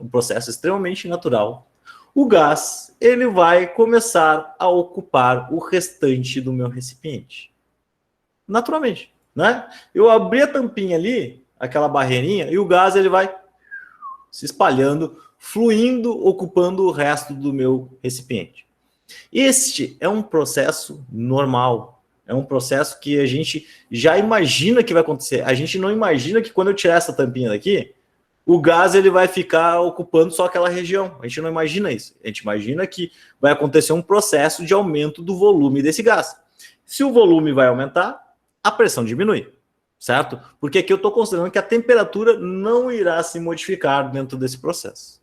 um processo extremamente natural, o gás ele vai começar a ocupar o restante do meu recipiente. naturalmente, né? Eu abri a tampinha ali, aquela barreirinha, e o gás ele vai se espalhando, fluindo, ocupando o resto do meu recipiente. Este é um processo normal, é um processo que a gente já imagina que vai acontecer. A gente não imagina que quando eu tirar essa tampinha daqui, o gás ele vai ficar ocupando só aquela região. A gente não imagina isso. A gente imagina que vai acontecer um processo de aumento do volume desse gás. Se o volume vai aumentar, a pressão diminui, certo? Porque aqui eu estou considerando que a temperatura não irá se modificar dentro desse processo.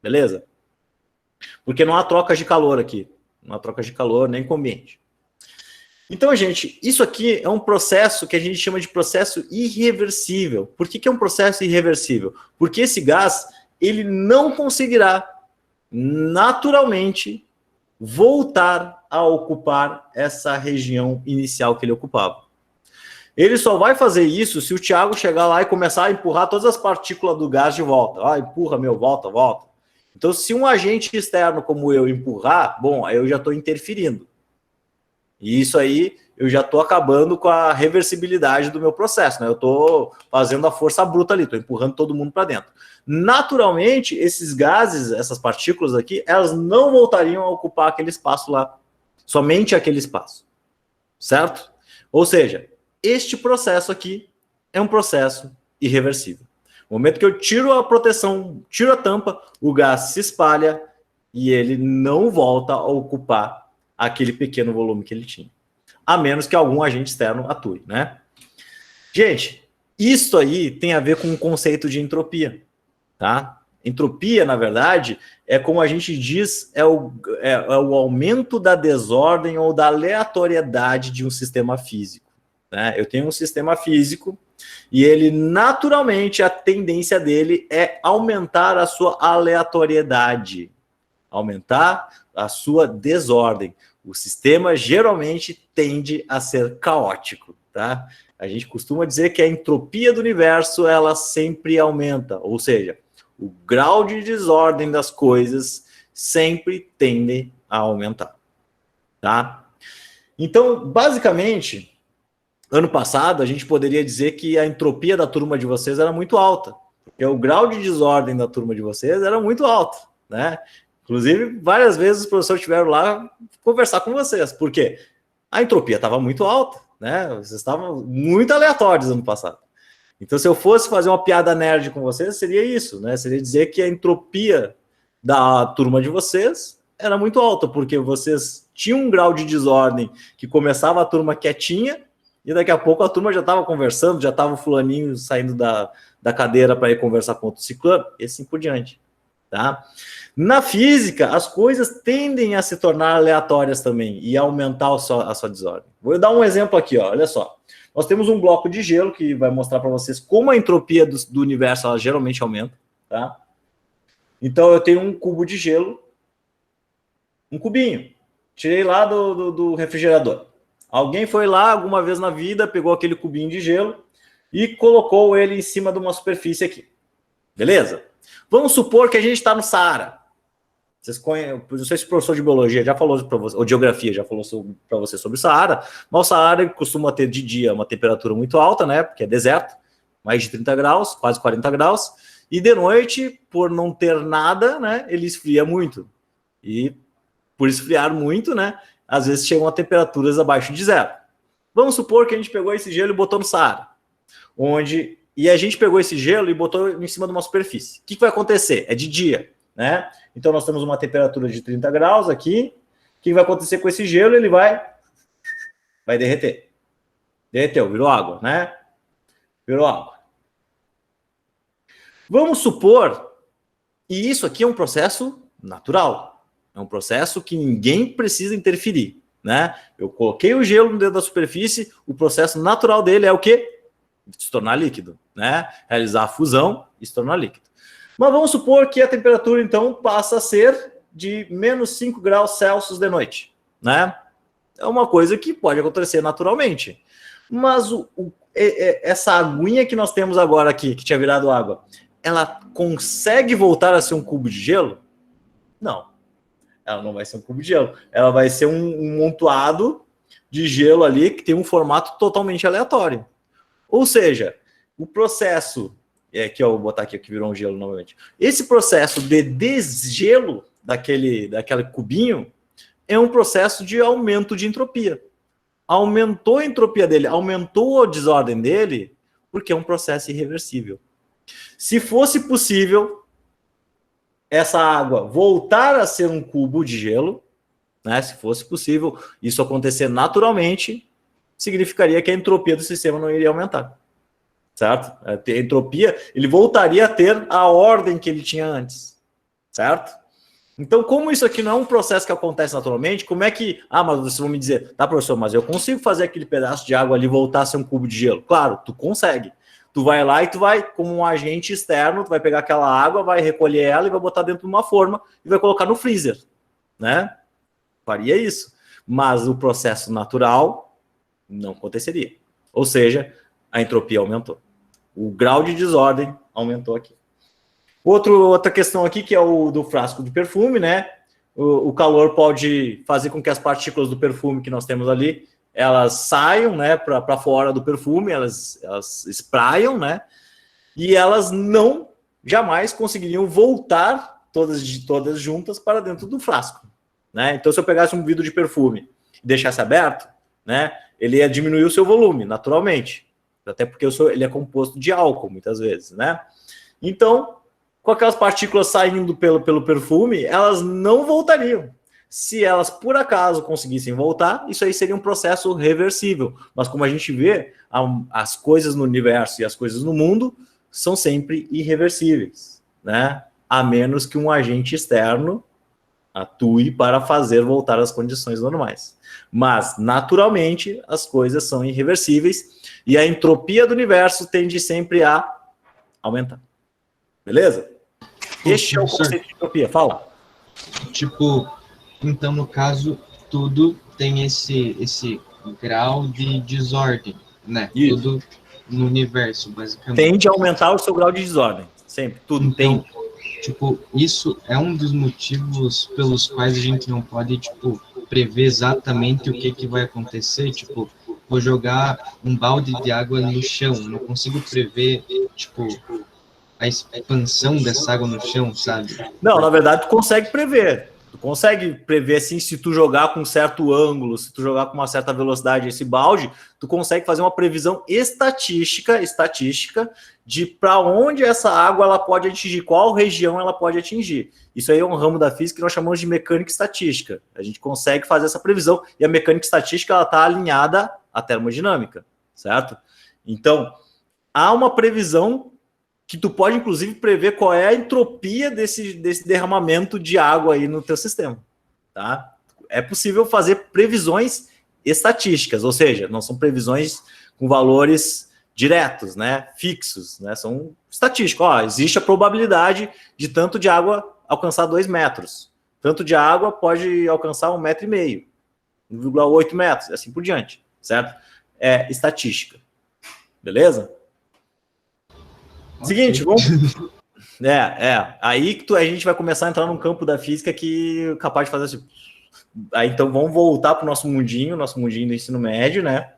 Beleza? Porque não há troca de calor aqui. Não há troca de calor nem com o ambiente. Então, gente, isso aqui é um processo que a gente chama de processo irreversível. Por que é um processo irreversível? Porque esse gás, ele não conseguirá naturalmente voltar a ocupar essa região inicial que ele ocupava. Ele só vai fazer isso se o Thiago chegar lá e começar a empurrar todas as partículas do gás de volta. Ah, empurra, meu, volta, volta. Então, se um agente externo como eu empurrar, bom, aí eu já estou interferindo. E isso aí, eu já estou acabando com a reversibilidade do meu processo, né? Eu estou fazendo a força bruta ali, estou empurrando todo mundo para dentro. Naturalmente, esses gases, essas partículas aqui, elas não voltariam a ocupar aquele espaço lá. Somente aquele espaço. Certo? Ou seja, este processo aqui é um processo irreversível. No momento que eu tiro a proteção, tiro a tampa, o gás se espalha e ele não volta a ocupar aquele pequeno volume que ele tinha. A menos que algum agente externo atue, né? Gente, isso aí tem a ver com o conceito de entropia, tá? Entropia, na verdade, é como a gente diz, é o aumento da desordem ou da aleatoriedade de um sistema físico, né? Eu tenho um sistema físico e ele, naturalmente, a tendência dele é aumentar a sua aleatoriedade, aumentar a sua desordem. O sistema geralmente tende a ser caótico, tá? A gente costuma dizer que a entropia do universo, ela sempre aumenta, ou seja, o grau de desordem das coisas sempre tende a aumentar, tá? Então, basicamente, ano passado, a gente poderia dizer que a entropia da turma de vocês era muito alta, porque o grau de desordem da turma de vocês era muito alto, né? Inclusive, várias vezes os professores estiveram lá conversar com vocês, porque a entropia estava muito alta, né? Vocês estavam muito aleatórios ano passado. Então, se eu fosse fazer uma piada nerd com vocês, seria isso, né? Seria dizer que a entropia da turma de vocês era muito alta, porque vocês tinham um grau de desordem que começava a turma quietinha e daqui a pouco a turma já estava conversando, já estava o fulaninho saindo da cadeira para ir conversar com outro ciclano, e assim por diante, tá? Na física, as coisas tendem a se tornar aleatórias também e aumentar a sua desordem. Vou dar um exemplo aqui, ó, olha só. Nós temos um bloco de gelo que vai mostrar para vocês como a entropia do universo ela geralmente aumenta, tá? Então eu tenho um cubo de gelo, um cubinho, tirei lá do refrigerador. Alguém foi lá alguma vez na vida, pegou aquele cubinho de gelo e colocou ele em cima de uma superfície aqui. Beleza? Vamos supor que a gente está no Saara. Vocês conhecem, não sei se o professor de biologia já falou para você, ou de geografia já falou para você sobre o Saara, mas o Saara costuma ter de dia uma temperatura muito alta, né? Porque é deserto, mais de 30 graus, quase 40 graus, e de noite, por não ter nada, né? Ele esfria muito. E por esfriar muito, né? Às vezes chegam a temperaturas abaixo de zero. Vamos supor que a gente pegou esse gelo e botou no Saara, e a gente pegou esse gelo e botou em cima de uma superfície. O que vai acontecer? É de dia, né? Então, nós temos uma temperatura de 30 graus aqui. O que vai acontecer com esse gelo? Ele vai derreter. Derreteu, virou água, né? Virou água. Vamos supor, e isso aqui é um processo natural. É um processo que ninguém precisa interferir, né? Eu coloquei o gelo dentro da superfície, o processo natural dele é o quê? Se tornar líquido, né? Realizar a fusão e se tornar líquido. Mas vamos supor que a temperatura, então, passa a ser de menos 5 graus Celsius de noite, né? É uma coisa que pode acontecer naturalmente. Mas essa aguinha que nós temos agora aqui, que tinha virado água, ela consegue voltar a ser um cubo de gelo? Não. Ela não vai ser um cubo de gelo. Ela vai ser um montoado de gelo ali que tem um formato totalmente aleatório. Ou seja, o processo, que eu vou botar aqui que virou um gelo novamente, esse processo de desgelo daquele cubinho é um processo de aumento de entropia. Aumentou a entropia dele, aumentou a desordem dele, porque é um processo irreversível. Se fosse possível essa água voltar a ser um cubo de gelo, né, se fosse possível isso acontecer naturalmente, significaria que a entropia do sistema não iria aumentar, certo? A entropia, ele voltaria a ter a ordem que ele tinha antes, certo? Então, como isso aqui não é um processo que acontece naturalmente, como é que... Ah, mas vocês vão me dizer, tá, professor, mas eu consigo fazer aquele pedaço de água ali voltar a ser um cubo de gelo? Claro, tu consegue. Tu vai lá e tu vai, como um agente externo, tu vai pegar aquela água, vai recolher ela e vai botar dentro de uma forma e vai colocar no freezer, né? Faria isso. Mas o processo natural não aconteceria. Ou seja, a entropia aumentou. O grau de desordem aumentou aqui. Outra questão aqui, que é o do frasco de perfume, né? O calor pode fazer com que as partículas do perfume que nós temos ali, elas saiam, né, para fora do perfume, elas espraiam, né? E elas não jamais conseguiriam voltar todas juntas para dentro do frasco, né? Então, se eu pegasse um vidro de perfume e deixasse aberto, né, ele ia diminuir o seu volume, naturalmente. Até porque ele é composto de álcool, muitas vezes, né? Então, com aquelas partículas saindo pelo perfume, elas não voltariam. Se elas, por acaso, conseguissem voltar, isso aí seria um processo reversível. Mas como a gente vê, as coisas no universo e as coisas no mundo são sempre irreversíveis, né? A menos que um agente externo atue para fazer voltar às condições normais. Mas, naturalmente, as coisas são irreversíveis e a entropia do universo tende sempre a aumentar. Beleza? Este é o conceito de entropia. Fala. Tipo, então, no caso, tudo tem esse grau de desordem, né? Isso. Tudo no universo, basicamente. Tende a aumentar o seu grau de desordem. Sempre. Tudo então, tem. Tipo, isso é um dos motivos pelos quais a gente não pode, tipo, prever exatamente o que vai acontecer. Tipo, vou jogar um balde de água no chão, não consigo prever, tipo, a expansão dessa água no chão, sabe? Não, na verdade, tu consegue prever. Tu consegue prever, assim, se tu jogar com um certo ângulo, se tu jogar com uma certa velocidade esse balde, tu consegue fazer uma previsão estatística de para onde essa água ela pode atingir, qual região ela pode atingir. Isso aí é um ramo da física que nós chamamos de mecânica estatística. A gente consegue fazer essa previsão e a mecânica estatística ela está alinhada à termodinâmica, certo? Então, há uma previsão que tu pode, inclusive, prever qual é a entropia desse derramamento de água aí no teu sistema, tá? É possível fazer previsões estatísticas, ou seja, não são previsões com valores diretos, né, fixos, né, são estatísticos. Ó, existe a probabilidade de tanto de água alcançar 2 metros, tanto de água pode alcançar 1,5 metro, 1,8 metros, assim por diante, certo? É estatística, beleza? Seguinte, vamos... Aí que a gente vai começar a entrar num campo da física que é capaz de fazer assim... Aí, então, vamos voltar para o nosso mundinho do ensino médio, né?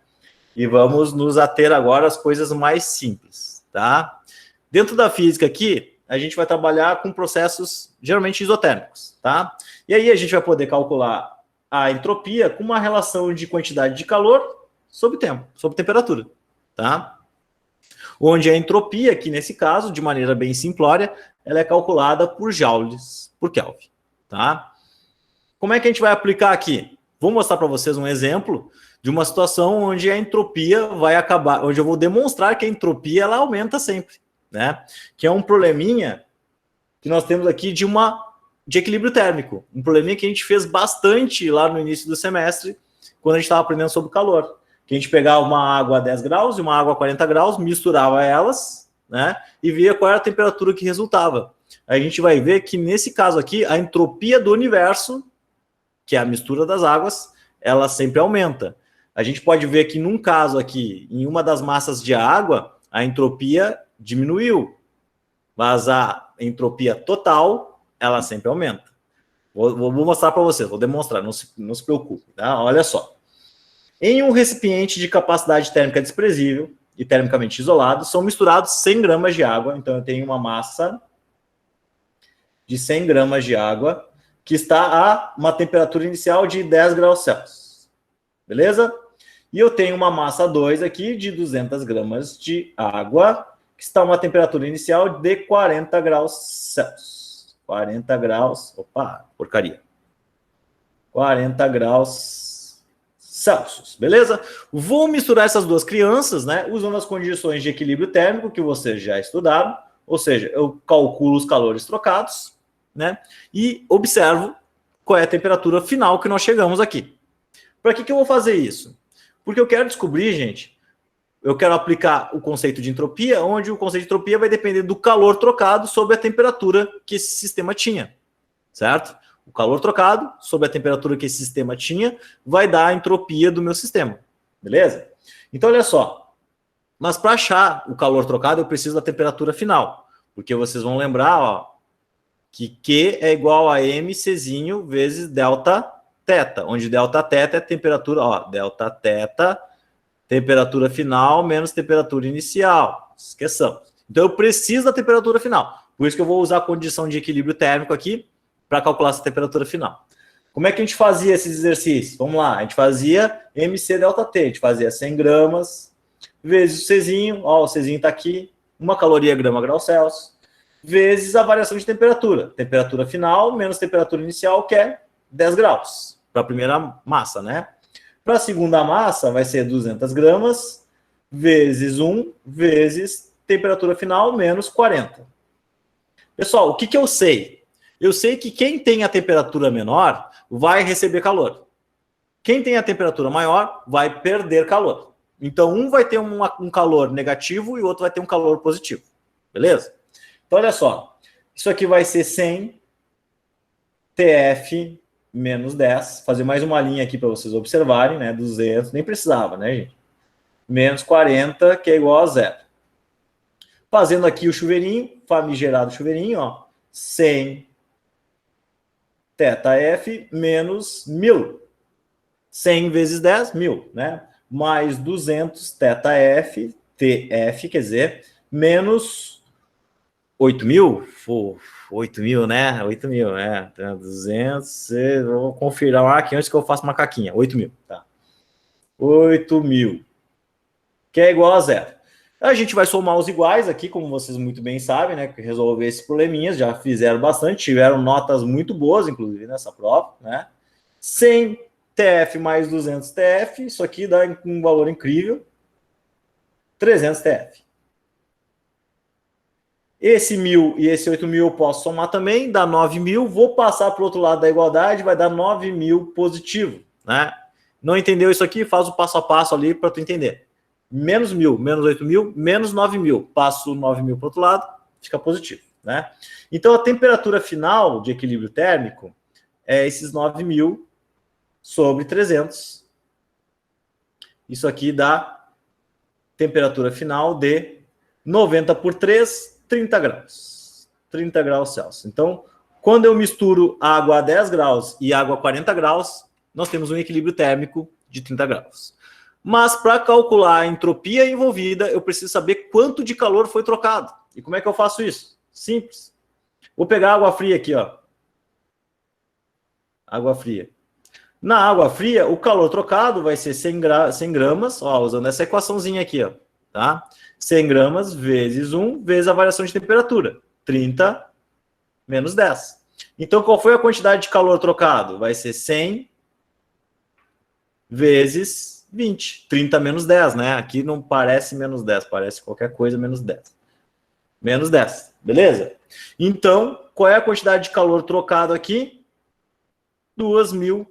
E vamos nos ater agora às coisas mais simples, tá? Dentro da física aqui, a gente vai trabalhar com processos geralmente isotérmicos, tá? E aí a gente vai poder calcular a entropia com uma relação de quantidade de calor sobre tempo, sobre temperatura, tá? Onde a entropia, aqui nesse caso, de maneira bem simplória, ela é calculada por joules por Kelvin, tá? Como é que a gente vai aplicar aqui? Vou mostrar para vocês um exemplo de uma situação onde a entropia vai acabar, onde eu vou demonstrar que a entropia ela aumenta sempre, né? Que é um probleminha que nós temos aqui de equilíbrio térmico, um probleminha que a gente fez bastante lá no início do semestre, quando a gente estava aprendendo sobre calor. Que a gente pegava uma água a 10 graus e uma água a 40 graus, misturava elas, né? E via qual era a temperatura que resultava. Aí a gente vai ver que nesse caso aqui, a entropia do universo, que é a mistura das águas, ela sempre aumenta. A gente pode ver que num caso aqui, em uma das massas de água, a entropia diminuiu, mas a entropia total, ela sempre aumenta. Vou mostrar para vocês, vou demonstrar, não se preocupe, tá? Olha só. Em um recipiente de capacidade térmica desprezível e termicamente isolado, são misturados 100 gramas de água. Então, eu tenho uma massa de 100 gramas de água que está a uma temperatura inicial de 10 graus Celsius. Beleza? E eu tenho uma massa 2 aqui de 200 gramas de água que está a uma temperatura inicial de 40 graus Celsius. 40 graus... Opa, porcaria. 40 graus Celsius, beleza? Vou misturar essas duas crianças, né, usando as condições de equilíbrio térmico que vocês já estudaram, ou seja, eu calculo os calores trocados, né, e observo qual é a temperatura final que nós chegamos aqui. Para que eu vou fazer isso? Porque eu quero descobrir, gente, eu quero aplicar o conceito de entropia, onde o conceito de entropia vai depender do calor trocado sobre a temperatura que esse sistema tinha, certo? O calor trocado sobre a temperatura que esse sistema tinha vai dar a entropia do meu sistema, beleza? Então, olha só, mas para achar o calor trocado, eu preciso da temperatura final, porque vocês vão lembrar, ó, que Q é igual a mCzinho vezes delta teta, onde delta teta é temperatura, ó, delta teta, temperatura final menos temperatura inicial, esqueçamos. Então, eu preciso da temperatura final, por isso que eu vou usar a condição de equilíbrio térmico aqui, para calcular essa temperatura final. Como é que a gente fazia esses exercícios? Vamos lá, a gente fazia MC delta T, a gente fazia 100 gramas, vezes o Czinho, ó, o Czinho está aqui, 1 caloria grama grau Celsius, vezes a variação de temperatura. Temperatura final menos temperatura inicial, que é 10 graus, para a primeira massa, né? Para a segunda massa, vai ser 200 gramas, vezes 1, vezes temperatura final menos 40. Pessoal, o que eu sei? Eu sei que quem tem a temperatura menor vai receber calor. Quem tem a temperatura maior vai perder calor. Então, um vai ter um calor negativo e o outro vai ter um calor positivo. Beleza? Então, olha só. Isso aqui vai ser 100 TF menos 10. Fazer mais uma linha aqui para vocês observarem, né? 200, nem precisava, né, gente? Menos 40, que é igual a zero. Fazendo aqui o chuveirinho, famigerado chuveirinho, ó. 100 θF menos 1000. 100 vezes 10, 1000, né? Mais 200 θF, TF, quer dizer, menos 8.000? 8.000, né? 8.000, né? 200, vou confirmar aqui antes que eu faça uma caquinha. 8.000, tá? 8.000, que é igual a zero. A gente vai somar os iguais aqui, como vocês muito bem sabem, né? Resolver esses probleminhas, já fizeram bastante, tiveram notas muito boas, inclusive, nessa prova, né? 100 TF mais 200 TF, isso aqui dá um valor incrível, 300 TF. Esse 1.000 e esse 8.000 eu posso somar também, dá 9.000, vou passar para o outro lado da igualdade, vai dar 9.000 positivo, né? Não entendeu isso aqui? Faz o passo a passo ali para tu entender. Menos 1.000, menos 8.000, menos 9.000. Passo 9.000 para o outro lado, fica positivo, né? Então, a temperatura final de equilíbrio térmico é esses 9.000 sobre 300. Isso aqui dá temperatura final de 90 por 3, 30 graus. 30 graus Celsius. Então, quando eu misturo água a 10 graus e água a 40 graus, nós temos um equilíbrio térmico de 30 graus. Mas para calcular a entropia envolvida, eu preciso saber quanto de calor foi trocado. E como é que eu faço isso? Simples. Vou pegar água fria aqui, ó. Água fria. Na água fria, o calor trocado vai ser 100 gramas, ó, usando essa equaçãozinha aqui, ó, tá? 100 gramas vezes 1 vezes a variação de temperatura. 30 menos 10. Então, qual foi a quantidade de calor trocado? Vai ser 100 vezes 20, 30 menos 10, né? Aqui não parece menos 10, parece qualquer coisa menos 10. Menos 10, beleza? Então, qual é a quantidade de calor trocado aqui? 2.000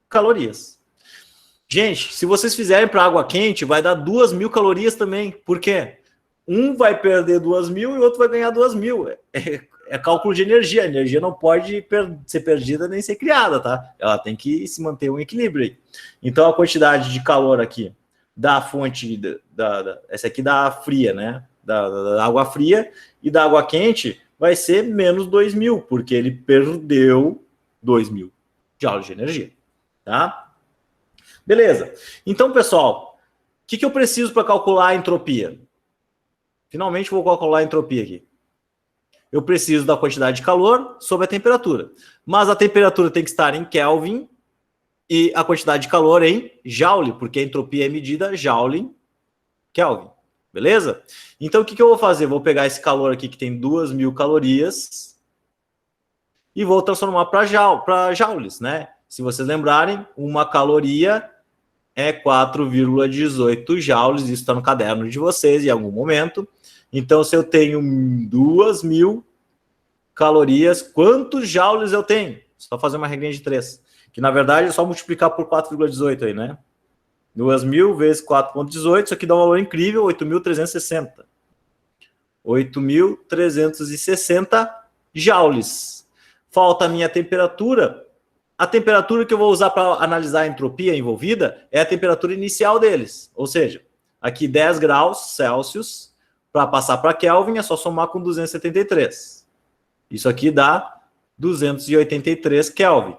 calorias. Gente, se vocês fizerem para água quente, vai dar 2.000 calorias também. Por quê? Um vai perder 2.000 e o outro vai ganhar 2.000. É cálculo de energia. A energia não pode ser perdida nem ser criada, tá? Ela tem que se manter um equilíbrio aí. Então, a quantidade de calor aqui da fonte, essa aqui da fria, né? Da água fria e da água quente vai ser menos 2.000, porque ele perdeu 2.000 joules de energia, tá? Beleza. Então, pessoal, o que eu preciso para calcular a entropia? Finalmente vou calcular a entropia aqui. Eu preciso da quantidade de calor sobre a temperatura. Mas a temperatura tem que estar em Kelvin e a quantidade de calor em Joule, porque a entropia é medida Joule em Kelvin. Beleza? Então, o que eu vou fazer? Vou pegar esse calor aqui que tem 2.000 calorias e vou transformar para joules, né? Se vocês lembrarem, uma caloria é 4,18 joules. Isso está no caderno de vocês em algum momento. Então, se eu tenho 2.000 calorias, quantos joules eu tenho? Só fazer uma regrinha de 3. Que, na verdade, é só multiplicar por 4,18 aí, né? 2.000 vezes 4,18, isso aqui dá um valor incrível, 8.360. 8.360 joules. Falta a minha temperatura. A temperatura que eu vou usar para analisar a entropia envolvida é a temperatura inicial deles. Ou seja, aqui 10 graus Celsius, para passar para Kelvin é só somar com 273. Isso aqui dá 283 Kelvin.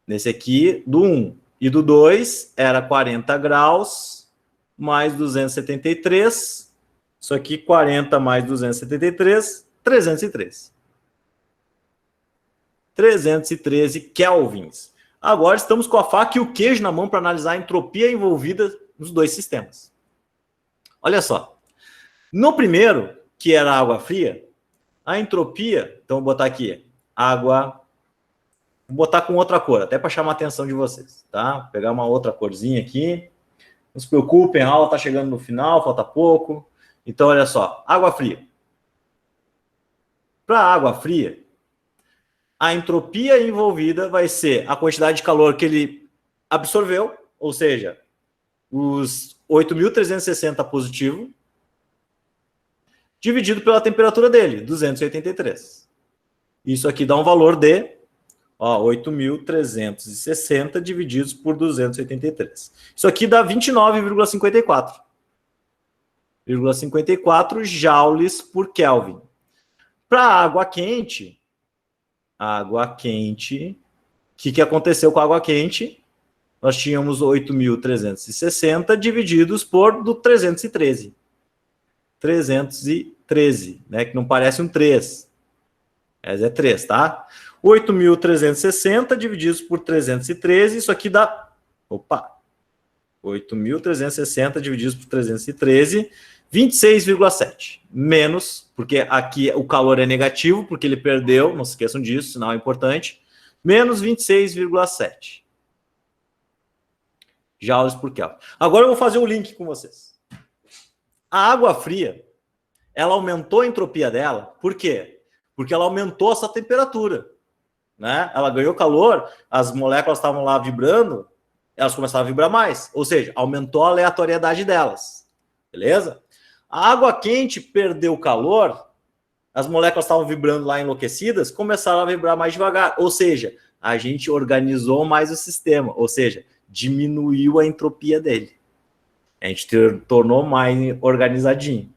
Nesse aqui, do 1 e do 2, era 40 graus mais 273. Isso aqui, 40 mais 273, 303. 313 kelvins. Agora estamos com a faca e o queijo na mão para analisar a entropia envolvida nos dois sistemas. Olha só. No primeiro, que era água fria, a entropia, então vou botar aqui, água, vou botar com outra cor, até para chamar a atenção de vocês, tá? Vou pegar uma outra corzinha aqui. Não se preocupem, a aula está chegando no final, falta pouco. Então, olha só, água fria. Para água fria, a entropia envolvida vai ser a quantidade de calor que ele absorveu, ou seja, os 8.360 positivo, dividido pela temperatura dele, 283. Isso aqui dá um valor de 8.360 divididos por 283. Isso aqui dá 29,54. 0,54 joules por Kelvin. Para água quente, o que aconteceu com a água quente? Nós tínhamos 8.360 divididos por 313. 313, né? Que não parece um 3. Mas é 3, tá? 8.360 divididos por 313, isso aqui dá... 8.360 divididos por 313, 26,7. Menos, porque aqui o calor é negativo, porque ele perdeu, não se esqueçam disso, sinal importante. Menos 26,7 joules por Kelvin. Agora eu vou fazer o link com vocês. A água fria, ela aumentou a entropia dela, por quê? Porque ela aumentou essa temperatura, né? Ela ganhou calor, as moléculas estavam lá vibrando, elas começaram a vibrar mais, ou seja, aumentou a aleatoriedade delas, beleza? A água quente perdeu calor, as moléculas estavam vibrando lá enlouquecidas, começaram a vibrar mais devagar, ou seja, a gente organizou mais o sistema, ou seja, diminuiu a entropia dele. A gente tornou mais organizadinho.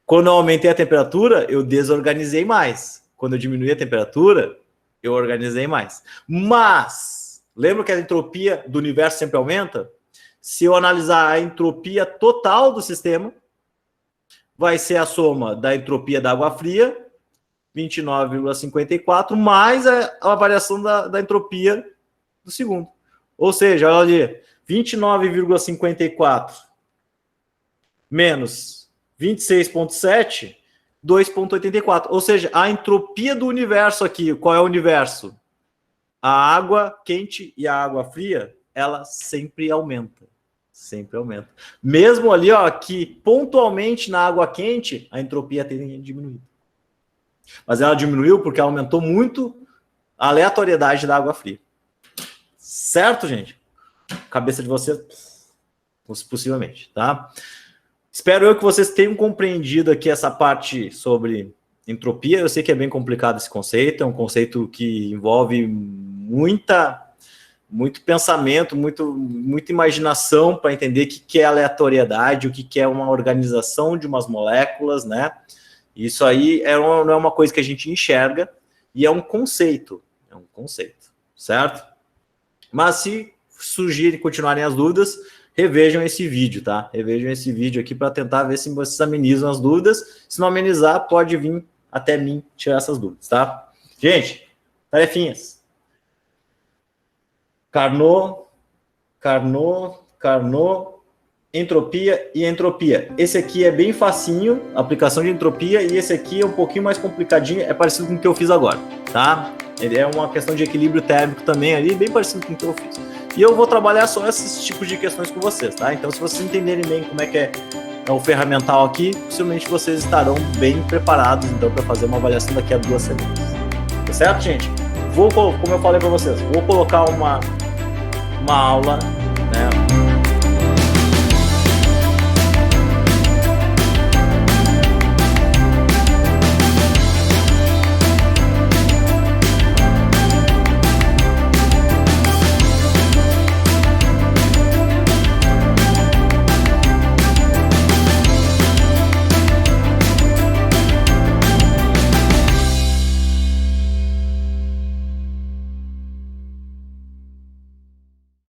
Quando eu aumentei a temperatura, eu desorganizei mais. Quando eu diminuí a temperatura, eu organizei mais. Mas, lembra que a entropia do universo sempre aumenta? Se eu analisar a entropia total do sistema, vai ser a soma da entropia da água fria, 29,54, mais a variação da entropia do segundo. Ou seja, olha ali, 29,54 menos 26,7, 2,84. Ou seja, a entropia do universo aqui, qual é o universo? A água quente e a água fria, ela sempre aumenta. Sempre aumenta. Mesmo ali, que pontualmente na água quente, a entropia tem diminuído. Mas ela diminuiu porque ela aumentou muito a aleatoriedade da água fria. Certo, gente? Cabeça de vocês, possivelmente, tá? Espero eu que vocês tenham compreendido aqui essa parte sobre entropia. Eu sei que é bem complicado esse conceito, é um conceito que envolve muito pensamento, muita imaginação para entender o que é aleatoriedade, o que é uma organização de umas moléculas, né? Isso aí não é uma coisa que a gente enxerga, e é um conceito, certo? Mas se surgirem, continuarem as dúvidas, revejam esse vídeo, tá? Revejam esse vídeo aqui para tentar ver se vocês amenizam as dúvidas. Se não amenizar, pode vir até mim tirar essas dúvidas, tá? Gente, tarefinhas. Carnot, entropia e entropia. Esse aqui é bem facinho, aplicação de entropia, e esse aqui é um pouquinho mais complicadinho, é parecido com o que eu fiz agora, tá? Ele é uma questão de equilíbrio térmico também ali, bem parecido com o que eu fiz. E eu vou trabalhar só esses tipos de questões com vocês, tá? Então, se vocês entenderem bem como é que é o ferramental aqui, possivelmente vocês estarão bem preparados, então, para fazer uma avaliação daqui a 2 semanas. Tá certo, gente? Como eu falei para vocês, vou colocar uma aula